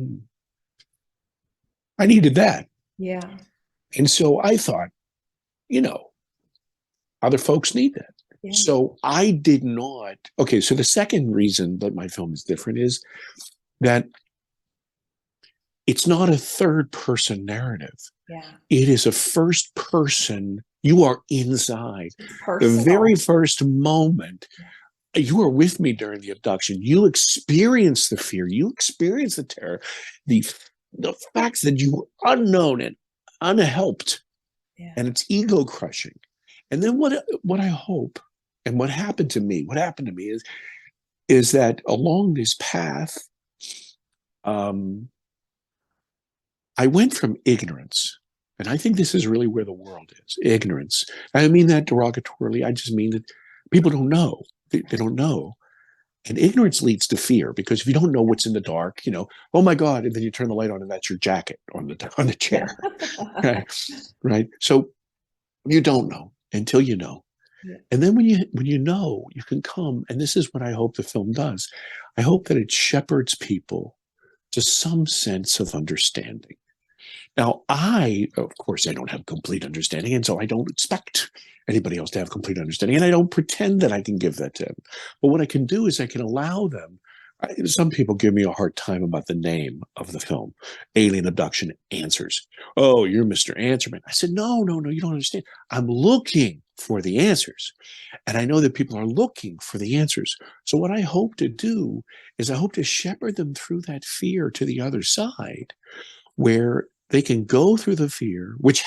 needed that. Yeah. And so I thought, other folks need that. Yeah. So I did not. Okay, so the second reason that my film is different is that it's not a third person narrative. Yeah. It is a first person. You are inside. The very first moment. Yeah. You are with me during the abduction. You experience the fear. You experience the terror. The facts that you were unknown and unhelped. Yeah. And it's ego crushing. And then what I hope and what happened to me is that along this path, I went from ignorance, and I think this is really where the world is, ignorance. I don't mean that derogatorily. I just mean that people don't know. They don't know. And ignorance leads to fear, because if you don't know what's in the dark, oh my God, and then you turn the light on and that's your jacket on the chair. Right. So you don't know until you know. Yeah. And then when you know, you can come, and this is what I hope the film does. I hope that it shepherds people to some sense of understanding. Now, of course, I don't have complete understanding, and so I don't expect anybody else to have complete understanding, and I don't pretend that I can give that to them. But what I can do is I can allow them. Some people give me a hard time about the name of the film, Alien Abduction Answers. Oh, you're Mr. Answerman. I said, no, you don't understand. I'm looking for the answers. And I know that people are looking for the answers. So what I hope to do is I hope to shepherd them through that fear to the other side, where they can go through the fear, which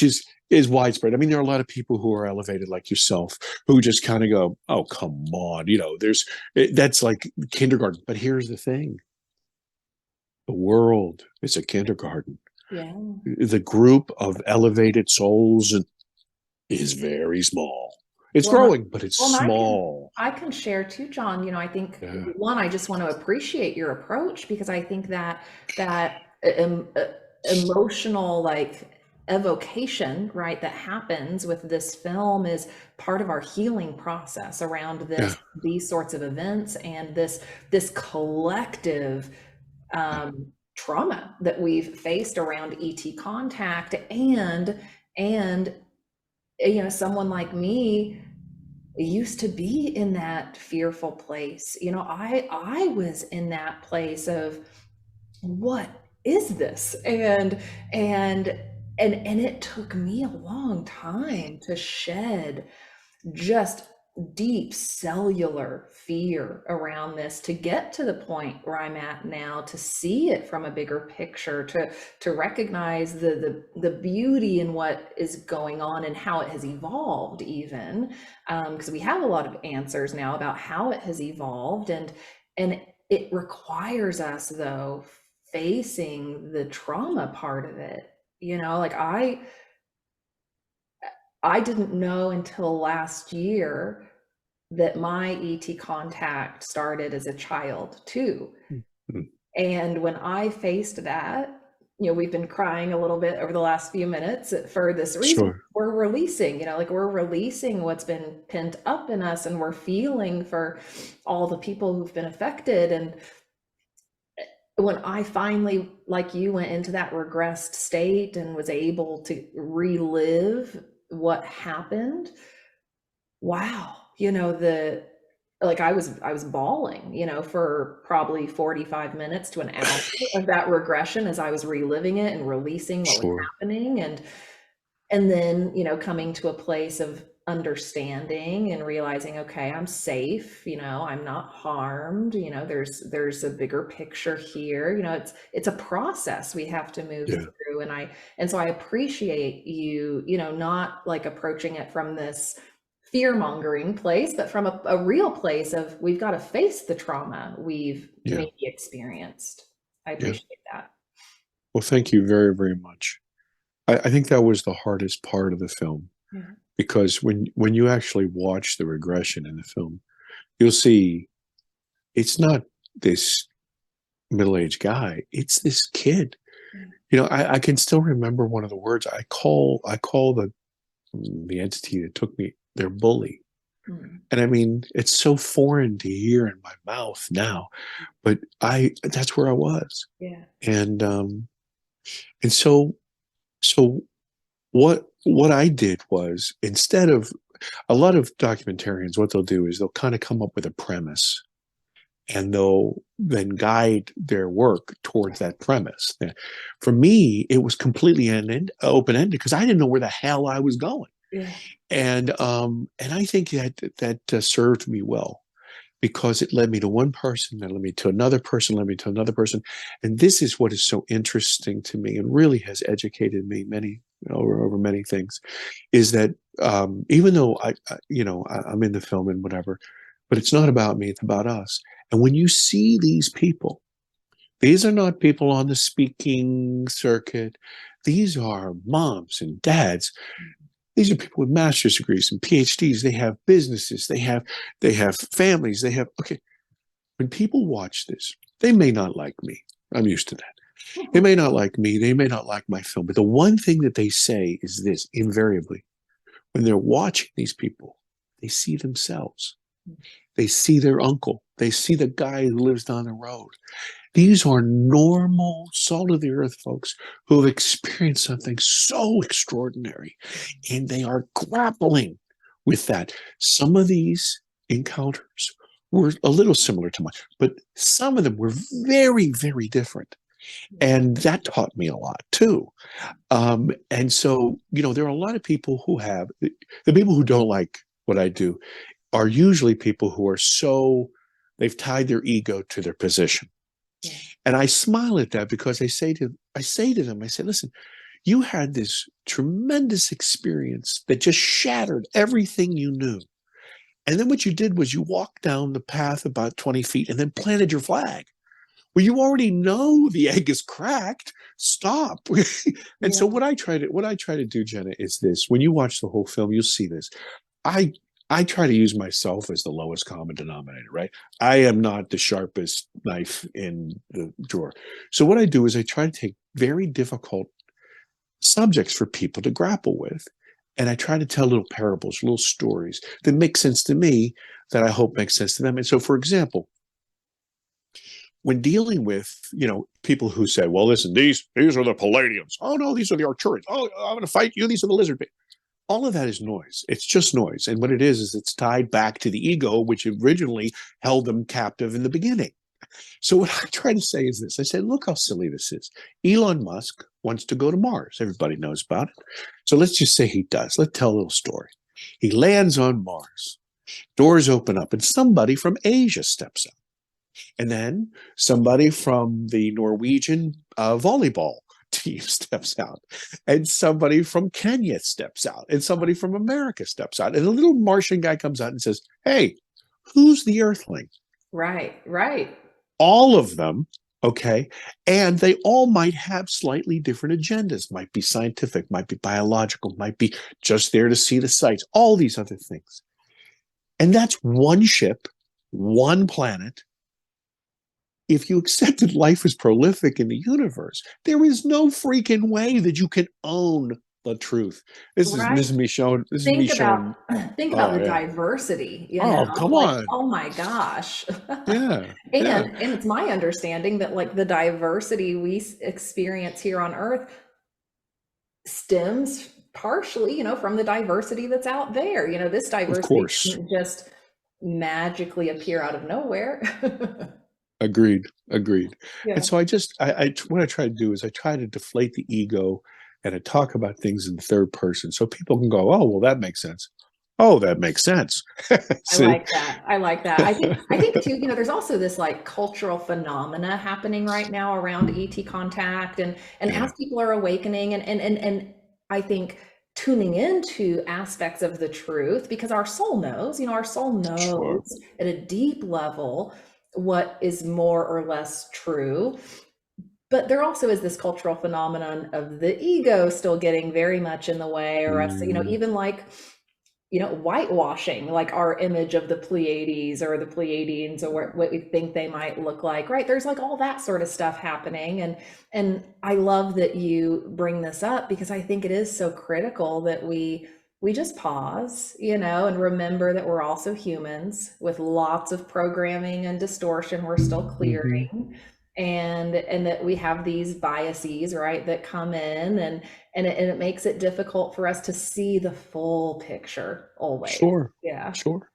is widespread. I mean, there are a lot of people who are elevated like yourself who just kind of go, oh, come on. That's like kindergarten. But here's the thing. The world is a kindergarten. Yeah. The group of elevated souls is very small. It's Well, growing, but it's well, and small. I can share too, John. I think Yeah, one, I just want to appreciate your approach because I think that that emotional like evocation, right, that happens with this film is part of our healing process around yeah, these sorts of events and this collective trauma that we've faced around ET contact and someone like me used to be in that fearful place. I was in that place of what is this? And it took me a long time to shed just deep cellular fear around this to get to the point where I'm at now, to see it from a bigger picture, to recognize the beauty in what is going on and how it has evolved, even because we have a lot of answers now about how it has evolved, and it requires us, though, facing the trauma part of it. Like I didn't know until last year that my ET contact started as a child too. mm, And when I faced that, we've been crying a little bit over the last few minutes for this reason. sure. We're releasing, like we're releasing what's been pent up in us, and we're feeling for all the people who've been affected. And when I finally, like you, went into that regressed state and was able to relive what happened, wow, the like I was bawling, for probably 45 minutes to an hour of that regression as I was reliving it and releasing what was Sure. happening. And then, coming to a place of understanding and realizing, okay, I'm safe, I'm not harmed, there's a bigger picture here. It's a process we have to move Yeah. through. And so I appreciate you, not like approaching it from this fear mongering place, but from a real place of we've got to face the trauma we've Yeah. maybe experienced. I Yeah. appreciate that. Well, thank you very, very much. I think that was the hardest part of the film Yeah. because when you actually watch the regression in the film, you'll see it's not this middle-aged guy, it's this kid. I can still remember one of the words I call the entity that took me their bully. Mm. And I mean, it's so foreign to hear in my mouth now, but that's where I was. Yeah. And so what I did was, instead of, a lot of documentarians, what they'll do is they'll kind of come up with a premise and they'll then guide their work towards that premise. For me, it was completely open-ended because I didn't know where the hell I was going. Yeah. And I think that served me well because it led me to one person, then led me to another person, led me to another person. And this is what is so interesting to me and really has educated me over many things, is that even though I'm in the film and whatever, but it's not about me, it's about us. And when you see these people, these are not people on the speaking circuit. These are moms and dads. These are people with master's degrees and PhDs. They have businesses. They have families. Okay. When people watch this, they may not like me. I'm used to that. They may not like me. They may not like my film. But the one thing that they say is this, invariably, when they're watching these people, they see themselves. They see their uncle. They see the guy who lives down the road. These are normal, salt of the earth folks who have experienced something so extraordinary, and they are grappling with that. Some of these encounters were a little similar to mine, but some of them were very, very different. And that taught me a lot too. And so, there are a lot of people who have, the people who don't like what I do are usually people who are they've tied their ego to their position. Yeah. And I smile at that because I say to them, listen, you had this tremendous experience that just shattered everything you knew. And then what you did was you walked down the path about 20 feet and then planted your flag. Well, you already know the egg is cracked. Stop. And so Yeah. what I try to do, Jenna, is this. When you watch the whole film, you'll see this. I I try to use myself as the lowest common denominator, right? I am not the sharpest knife in the drawer. So what I do is I try to take very difficult subjects for people to grapple with. And I try to tell little parables, little stories that make sense to me, that I hope make sense to them. And so, for example, when dealing with, people who say, well, listen, these are the Palladiums. Oh no, these are the Arcturians. Oh, I'm going to fight you. These are the lizard people. All of that is noise. It's just noise. And what it is it's tied back to the ego, which originally held them captive in the beginning. So what I try to say is this. I say, look how silly this is. Elon Musk wants to go to Mars. Everybody knows about it. So let's just say he does. Let's tell a little story. He lands on Mars. Doors open up and somebody from Asia steps out. And then somebody from the Norwegian volleyball team steps out. And somebody from Kenya steps out. And somebody from America steps out. And a little Martian guy comes out and says, hey, who's the Earthling? Right, right. All of them, okay? And they all might have slightly different agendas, might be scientific, might be biological, might be just there to see the sights, all these other things. And that's one ship, one planet. If you accept that life is prolific in the universe, there is no freaking way that you can own the truth. This Right. is me showing. This is me Think showing. about think about Oh the yeah. diversity, Oh come like, on. oh my gosh. Yeah. Yeah. And it's my understanding that like the diversity we experience here on Earth stems partially, from the diversity that's out there. This Of diversity course. didn't just magically appear out of nowhere. Agreed. Agreed. And Yeah. so what I try to do is I try to deflate the ego and I talk about things in the third person so people can go, oh, well, that makes sense. Oh, that makes sense. I See? like that. I like that. I think too, there's also this like cultural phenomena happening right now around ET contact and Yeah. as people are awakening and I think tuning into aspects of the truth because our soul knows, our soul Sure. knows at a deep level what is more or less true. But there also is this cultural phenomenon of the ego still getting very much in the way, or us, Mm, even like whitewashing, like our image of the Pleiades or the Pleiadians or what we think they might look like, right? There's like all that sort of stuff happening. And I love that you bring this up because I think it is so critical that we just pause, and remember that we're also humans with lots of programming and distortion we're still hmm. clearing. And that we have these biases, right, that come in and it makes it difficult for us to see the full picture always. Sure. Yeah. Sure.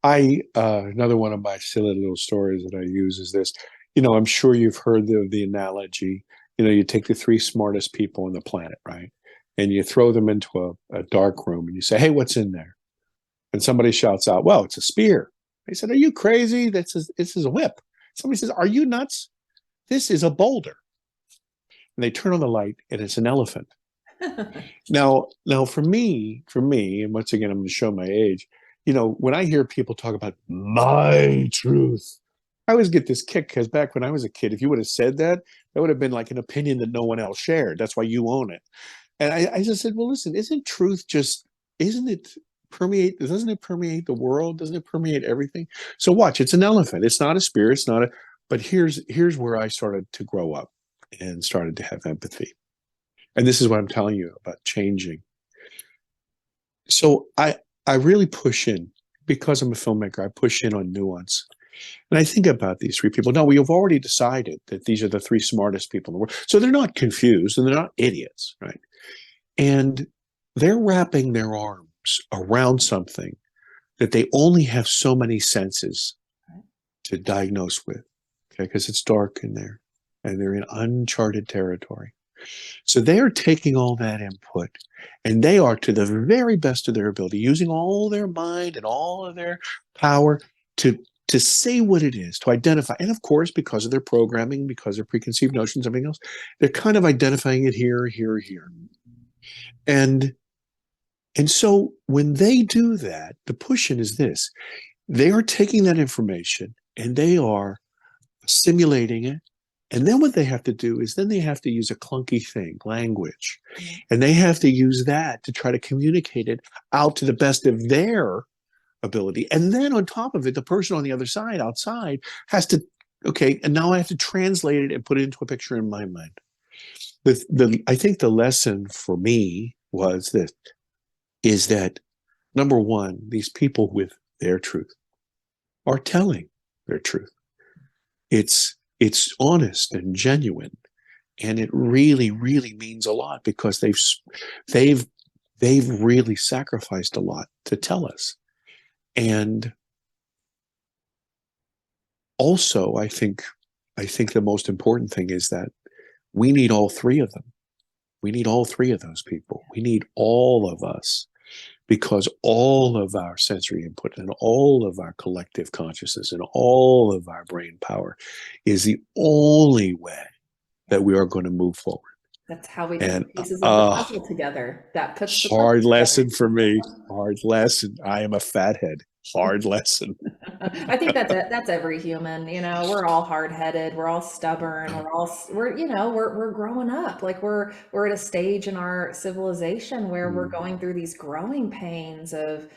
Another one of my silly little stories that I use is this. I'm sure you've heard the analogy. You take the three smartest people on the planet, right? And you throw them into a dark room and you say, hey, what's in there? And somebody shouts out, well, it's a spear. They said, are you crazy? This is a whip. Somebody says, are you nuts? This is a boulder. And they turn on the light and it's an elephant. Now for me, and once again, I'm going to show my age. When I hear people talk about my truth, I always get this kick because back when I was a kid, if you would have said that, that would have been like an opinion that no one else shared. That's why you own it. And I just said, well, listen, isn't it doesn't it permeate the world? Doesn't it permeate everything? So watch, it's an elephant. It's not a spear. It's not a, but here's where I started to grow up and started to have empathy. And this is what I'm telling you about changing. So I really push in because I'm a filmmaker. I push in on nuance. And I think about these three people. Now, we have already decided that these are the three smartest people in the world. So they're not confused and they're not idiots, right? And they're wrapping their arms around something that they only have so many senses to diagnose with, okay? Because it's dark in there and they're in uncharted territory. So they are taking all that input and they are, to the very best of their ability, using all their mind and all of their power to say what it is, to identify. And of course, because of their programming, because of preconceived notions, everything else, they're kind of identifying it here, here, here. And so when they do that, the push-in is this. They are taking that information and they are simulating it. And then what they have to do is then they have to use a clunky thing, language. And they have to use that to try to communicate it out to the best of their ability. And then on top of it, the person on the other side, outside, has to, okay, and now I have to translate it and put it into a picture in my mind. I think the lesson for me was this, is that number one, these people with their truth are telling their truth. It's honest and genuine, and it really, really means a lot because they've really sacrificed a lot to tell us. And also, I think the most important thing is that we need all three of them. We need all three of those people. We need all of us, because all of our sensory input and all of our collective consciousness and all of our brain power is the only way that we are going to move forward. That's how we put the pieces of the puzzle together. That puts the puzzle hard lesson together. for me. Hard lesson. I am a fathead. Hard lesson. I think that's every human, we're all hard-headed, we're all stubborn, we're growing up. Like we're at a stage in our civilization where we're going through these growing pains of,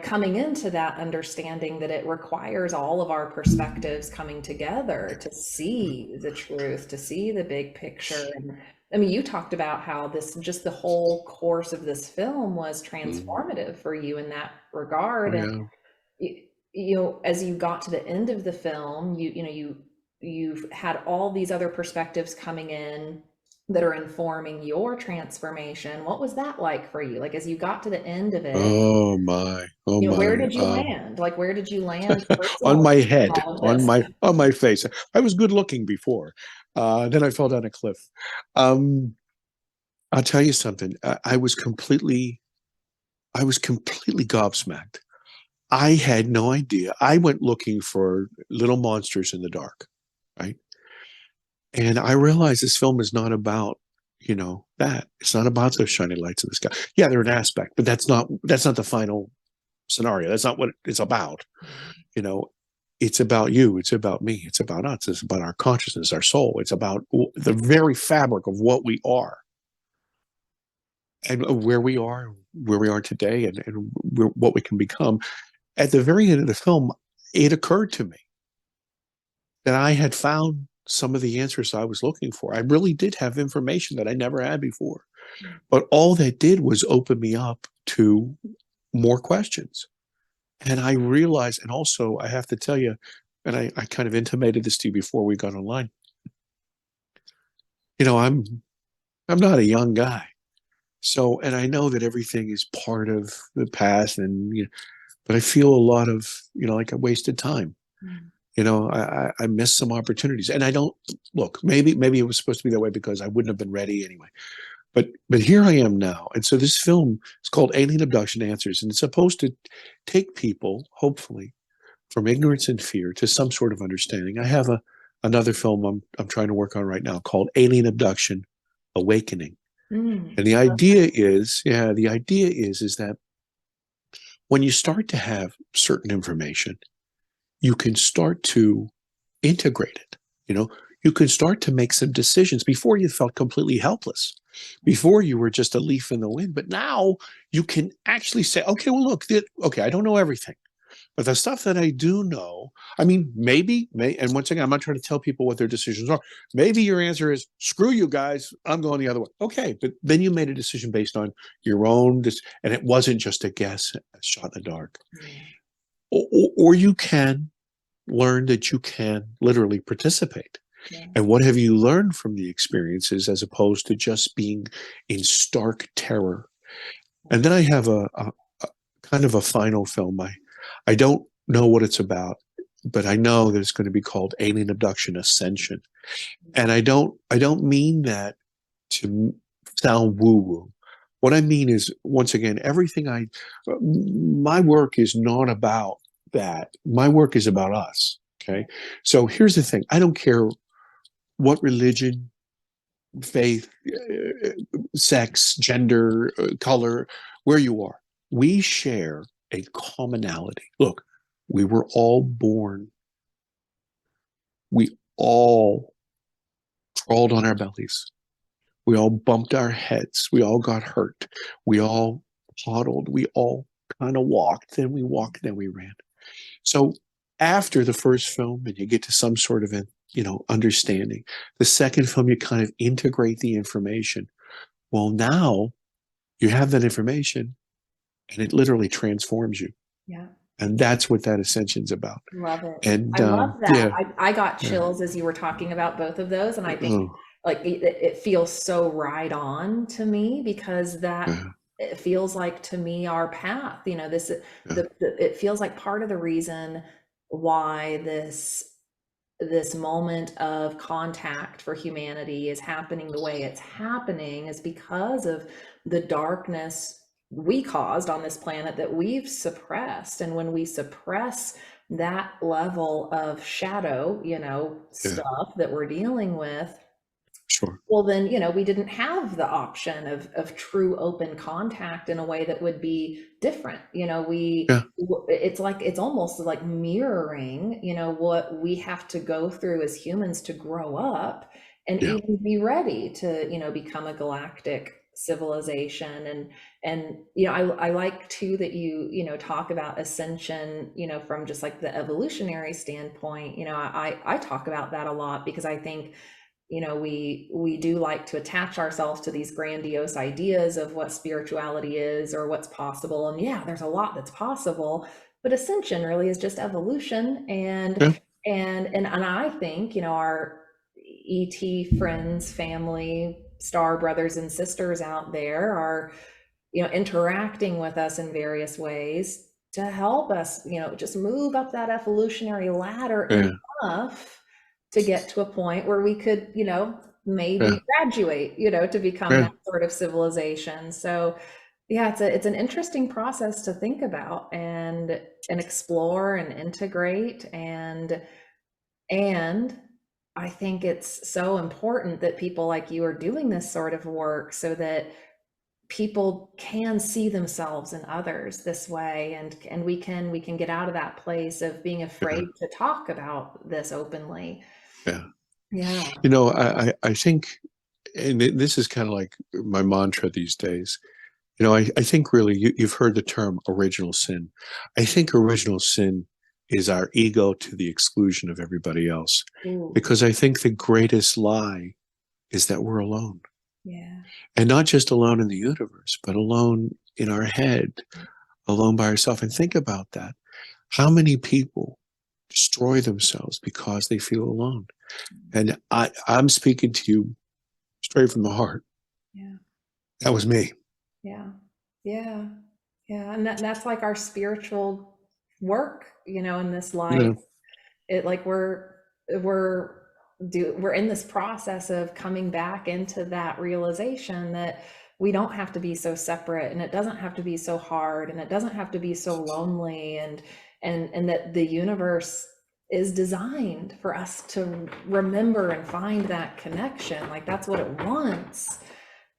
coming into that understanding that it requires all of our perspectives coming together to see the truth, to see the big picture. And I mean, you talked about how just the whole course of this film was transformative for you in that regard. Oh, And yeah. as you got to the end of the film, you've had all these other perspectives coming in that are informing your transformation. What was that like for you? Like, as you got to the end of it, Oh my. Oh where my. did you land? Like, where did you land On personally my in head, all of this? on my face. I was good looking before. Then I fell down a cliff. I'll tell you something. I was completely gobsmacked. I had no idea. I went looking for little monsters in the dark, right? And I realized this film is not about, that. It's not about those shiny lights in the sky. Yeah, they're an aspect, but that's not the final scenario. That's not what it's about. You know, it's about you. It's about me. It's about us. It's about our consciousness, our soul. It's about the very fabric of what we are and where we are today, and what we can become. At the very end of the film, it occurred to me that I had found some of the answers I was looking for. I really did have information that I never had before. But all that did was open me up to more questions. And I realized, and also I have to tell you, and I kind of intimated this to you before we got online. I'm not a young guy. So, and I know that everything is part of the past, but I feel a lot of, like I wasted time. I missed some opportunities, and I don't look. Maybe it was supposed to be that way because I wouldn't have been ready anyway. But here I am now, and so this film is called Alien Abduction Answers, and it's supposed to take people, hopefully, from ignorance and fear to some sort of understanding. I have another film I'm trying to work on right now called Alien Abduction Awakening, and the idea is that when you start to have certain information, you can start to integrate it. You can start to make some decisions. Before, you felt completely helpless. Before, you were just a leaf in the wind. But now you can actually say, okay, well, look, I don't know everything. But the stuff that I do know, I mean, and once again, I'm not trying to tell people what their decisions are. Maybe your answer is, screw you guys, I'm going the other way. Okay, but then you made a decision based on your own, and it wasn't just a guess, a shot in the dark. Or you can learn that you can literally participate. Yeah. And what have you learned from the experiences as opposed to just being in stark terror? And then I have a kind of a final film. I don't know what it's about, but I know that it's going to be called Alien Abduction Ascension. And I don't mean that to sound woo-woo. What I mean is, once again, my work is not about that. My work is about us. Okay. So here's the thing. I don't care what religion, faith, sex, gender, color, where you are. We share a commonality. Look, we were all born. We all crawled on our bellies. We all bumped our heads. We all got hurt. We all toddled. We all kind of walked. Then we walked. Then we ran. So after the first film, and you get to some sort of understanding, the second film, you kind of integrate the information. Well, now you have that information, and it literally transforms you. Yeah. And that's what that ascension's about. Love it. And I love that. yeah, I got yeah. chills as you were talking about both of those. And I think Oh, like it feels so right on to me, because that yeah, it feels like to me our path, this, yeah, it feels like part of the reason why this moment of contact for humanity is happening the way it's happening is because of the darkness we caused on this planet that we've suppressed. And when we suppress that level of shadow, yeah, stuff that we're dealing with, sure. well, then, we didn't have the option of true open contact in a way that would be different. Yeah, It's almost like mirroring, what we have to go through as humans to grow up and yeah, even be ready to, become a galactic civilization. I like too that talk about ascension, from just like the evolutionary standpoint. I talk about that a lot because I think we do like to attach ourselves to these grandiose ideas of what spirituality is or what's possible. And yeah, there's a lot that's possible, but ascension really is just evolution. And yeah, and I think, our ET friends, family, star brothers and sisters out there are, interacting with us in various ways to help us, just move up that evolutionary ladder yeah, enough to get to a point where we could, yeah, maybe graduate, to become yeah. that sort of civilization. So yeah, it's an interesting process to think about and explore and integrate. And I think it's so important that people like you are doing this sort of work so that people can see themselves in others this way, and we can get out of that place of being Yeah. afraid to talk about this openly. Yeah. Yeah. I think, and this is kind of like my mantra these days. I think really you've heard the term original sin. I think original sin is our ego to the exclusion of everybody else. Ooh, Because I think the greatest lie is that we're alone. yeah. And not just alone in the universe, but alone in our head, alone by ourselves. And think about that. How many people destroy themselves because they feel alone? And I'm speaking to you straight from the heart. Yeah. That was me. Yeah. Yeah. Yeah. And that's like our spiritual work, in this life. Yeah, It like we're we're in this process of coming back into that realization that we don't have to be so separate, and it doesn't have to be so hard, and it doesn't have to be so lonely, and that the universe is designed for us to remember and find that connection. Like that's what it wants.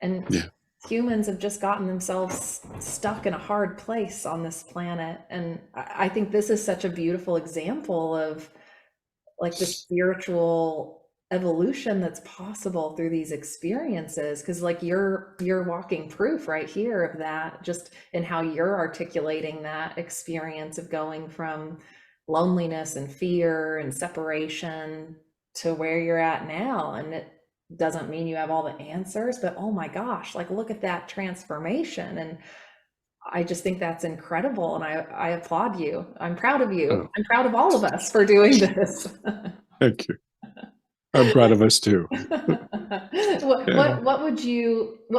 And yeah, humans have just gotten themselves stuck in a hard place on this planet. And I think this is such a beautiful example of like the spiritual evolution that's possible through these experiences, because like you're walking proof right here of that, just in how you're articulating that experience of going from loneliness and fear and separation to where you're at now. And it doesn't mean you have all the answers, but oh my gosh, like look at that transformation. And I just think that's incredible. And I applaud you. I'm proud of you. oh, I'm proud of all of us for doing this. thank you. I'm proud of us too. what, Yeah. what what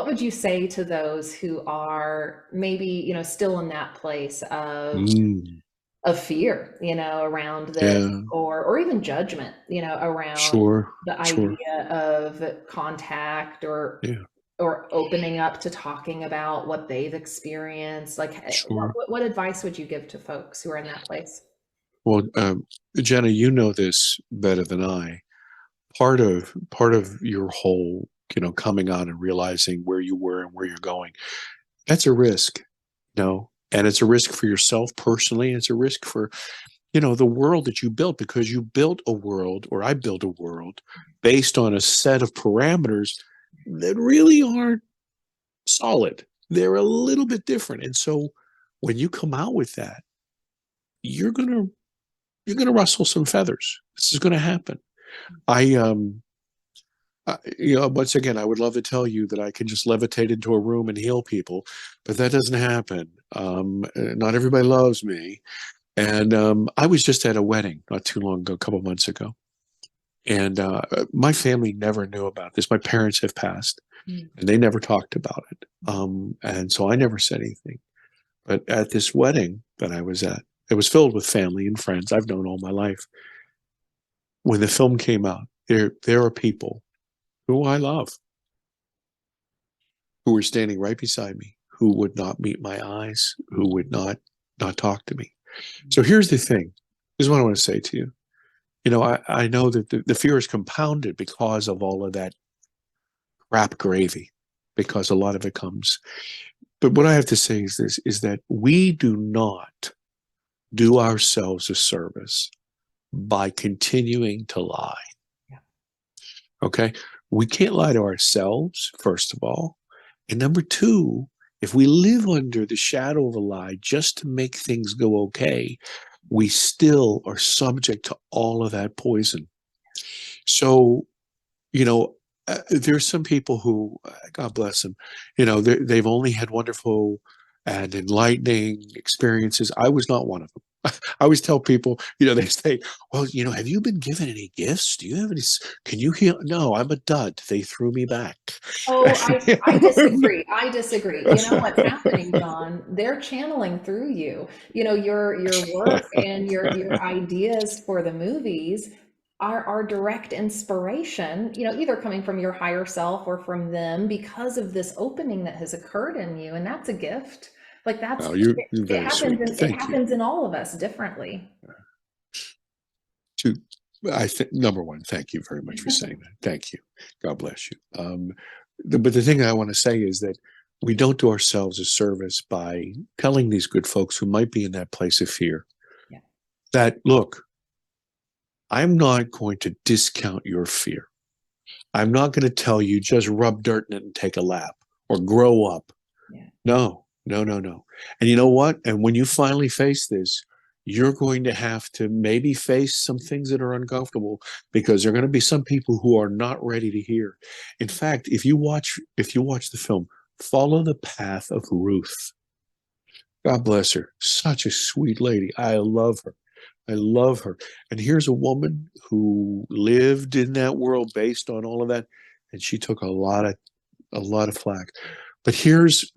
would you say to those who are maybe, still in that place Mm, of fear, around this, yeah, or even judgment, around sure, the sure. idea of contact, or Yeah, opening up to talking about what they've experienced? Like, sure. what advice would you give to folks who are in that place? Well, Jenna, you know this better than I. Part of your whole, coming on and realizing where you were and where you're going, that's a risk, and it's a risk for yourself personally. It's a risk for the world that you built, because you built a world, or I built a world based on a set of parameters that really aren't solid. They're a little bit different. And so when you come out with that, you're going to rustle some feathers. This is going to happen. I once again, I would love to tell you that I can just levitate into a room and heal people, but that doesn't happen. Not everybody loves me. And I was just at a wedding not too long ago, a couple months ago. And my family never knew about this. My parents have passed, and they never talked about it. And so I never said anything. But at this wedding that I was at, it was filled with family and friends I've known all my life. When the film came out, there are people who I love who were standing right beside me, who would not meet my eyes, who would not talk to me. So here's the thing. This is what I want to say to you. I know that the fear is compounded because of all of that crap gravy, because a lot of it comes. But what I have to say is this, is that we do not do ourselves a service by continuing to lie. Yeah. Okay? We can't lie to ourselves, first of all. And number two, if we live under the shadow of a lie just to make things go okay, we still are subject to all of that poison. So, there's some people who, God bless them, they've only had wonderful and enlightening experiences. I was not one of them. I always tell people, they say, well, have you been given any gifts? Do you have any, can you heal? No, I'm a dud. They threw me back. Oh, I disagree. I disagree. You know what's happening, John? They're channeling through you. Your work and your ideas for the movies are direct inspiration, either coming from your higher self or from them because of this opening that has occurred in you. And that's a gift. Like Oh, you're it very happens sweet. it Thank you. happens in all of us differently. To, I think, number one, thank you very much for saying that. Thank you. God bless you. But the thing I want to say is that we don't do ourselves a service by telling these good folks who might be in that place of fear Yeah. that, look, I'm not going to discount your fear. I'm not going to tell you just rub dirt in it and take a lap or grow up. Yeah. No, no, no, no. And you know what? And when you finally face this, you're going to have to maybe face some things that are uncomfortable, because there are going to be some people who are not ready to hear. In fact, if you watch the film, follow the path of Ruth. God bless her. Such a sweet lady. I love her. I love her. And here's a woman who lived in that world based on all of that, and she took a lot of flack. But here's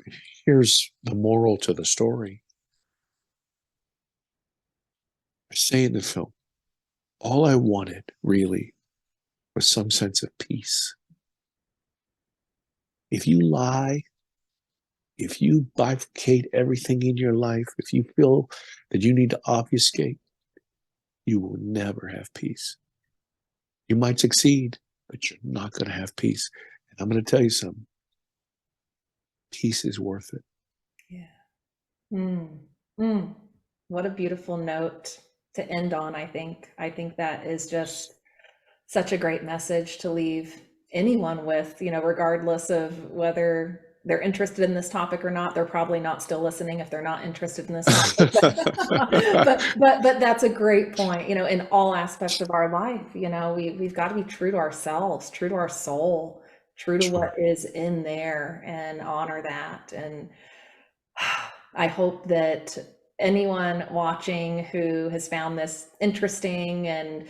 the moral to the story. I say in the film, all I wanted really was some sense of peace. If you lie, if you bifurcate everything in your life, if you feel that you need to obfuscate, you will never have peace. You might succeed, but you're not going to have peace. And I'm going to tell you something. Peace is worth it. Yeah. What a beautiful note to end on, I think. I think that is just such a great message to leave anyone with, regardless of whether they're interested in this topic or not. They're probably not still listening if they're not interested in this topic. But that's a great point. In all aspects of our life, we've got to be true to ourselves, true to our soul, true to what is in there, and honor that. And I hope that anyone watching who has found this interesting and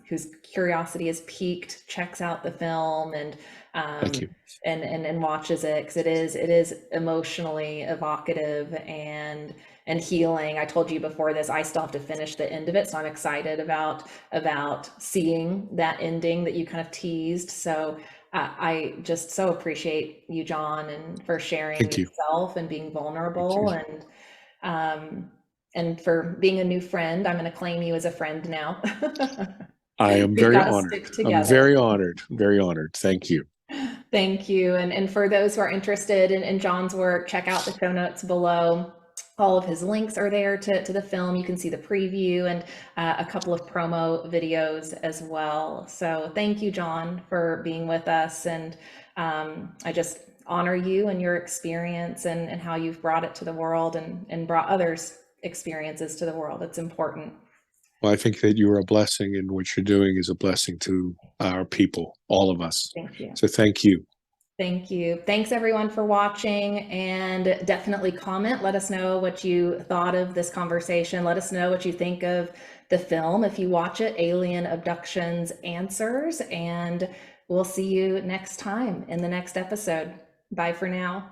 whose curiosity is piqued checks out the film and Thank you. and watches it, because it is emotionally evocative and healing. I told you before this, I still have to finish the end of it, so I'm excited about seeing that ending that you kind of teased. So I just so appreciate you, John, and for sharing Thank you. yourself and being vulnerable, and for being a new friend. I'm going to claim you as a friend now. I am We've very got to honored. stick I'm together. very honored. Very honored. Thank you. Thank you. And for those who are interested in John's work, check out the show notes below. All of his links are there to the film. You can see the preview and a couple of promo videos as well. So thank you, John, for being with us. And I just honor you and your experience and how you've brought it to the world and brought others' experiences to the world. It's important. Well, I think that you are a blessing, and what you're doing is a blessing to our people, all of us. Thank you. So thank you. Thank you. Thanks everyone for watching, and definitely comment. Let us know what you thought of this conversation. Let us know what you think of the film if you watch it, Alien Abductions Answers, and we'll see you next time in the next episode. Bye for now.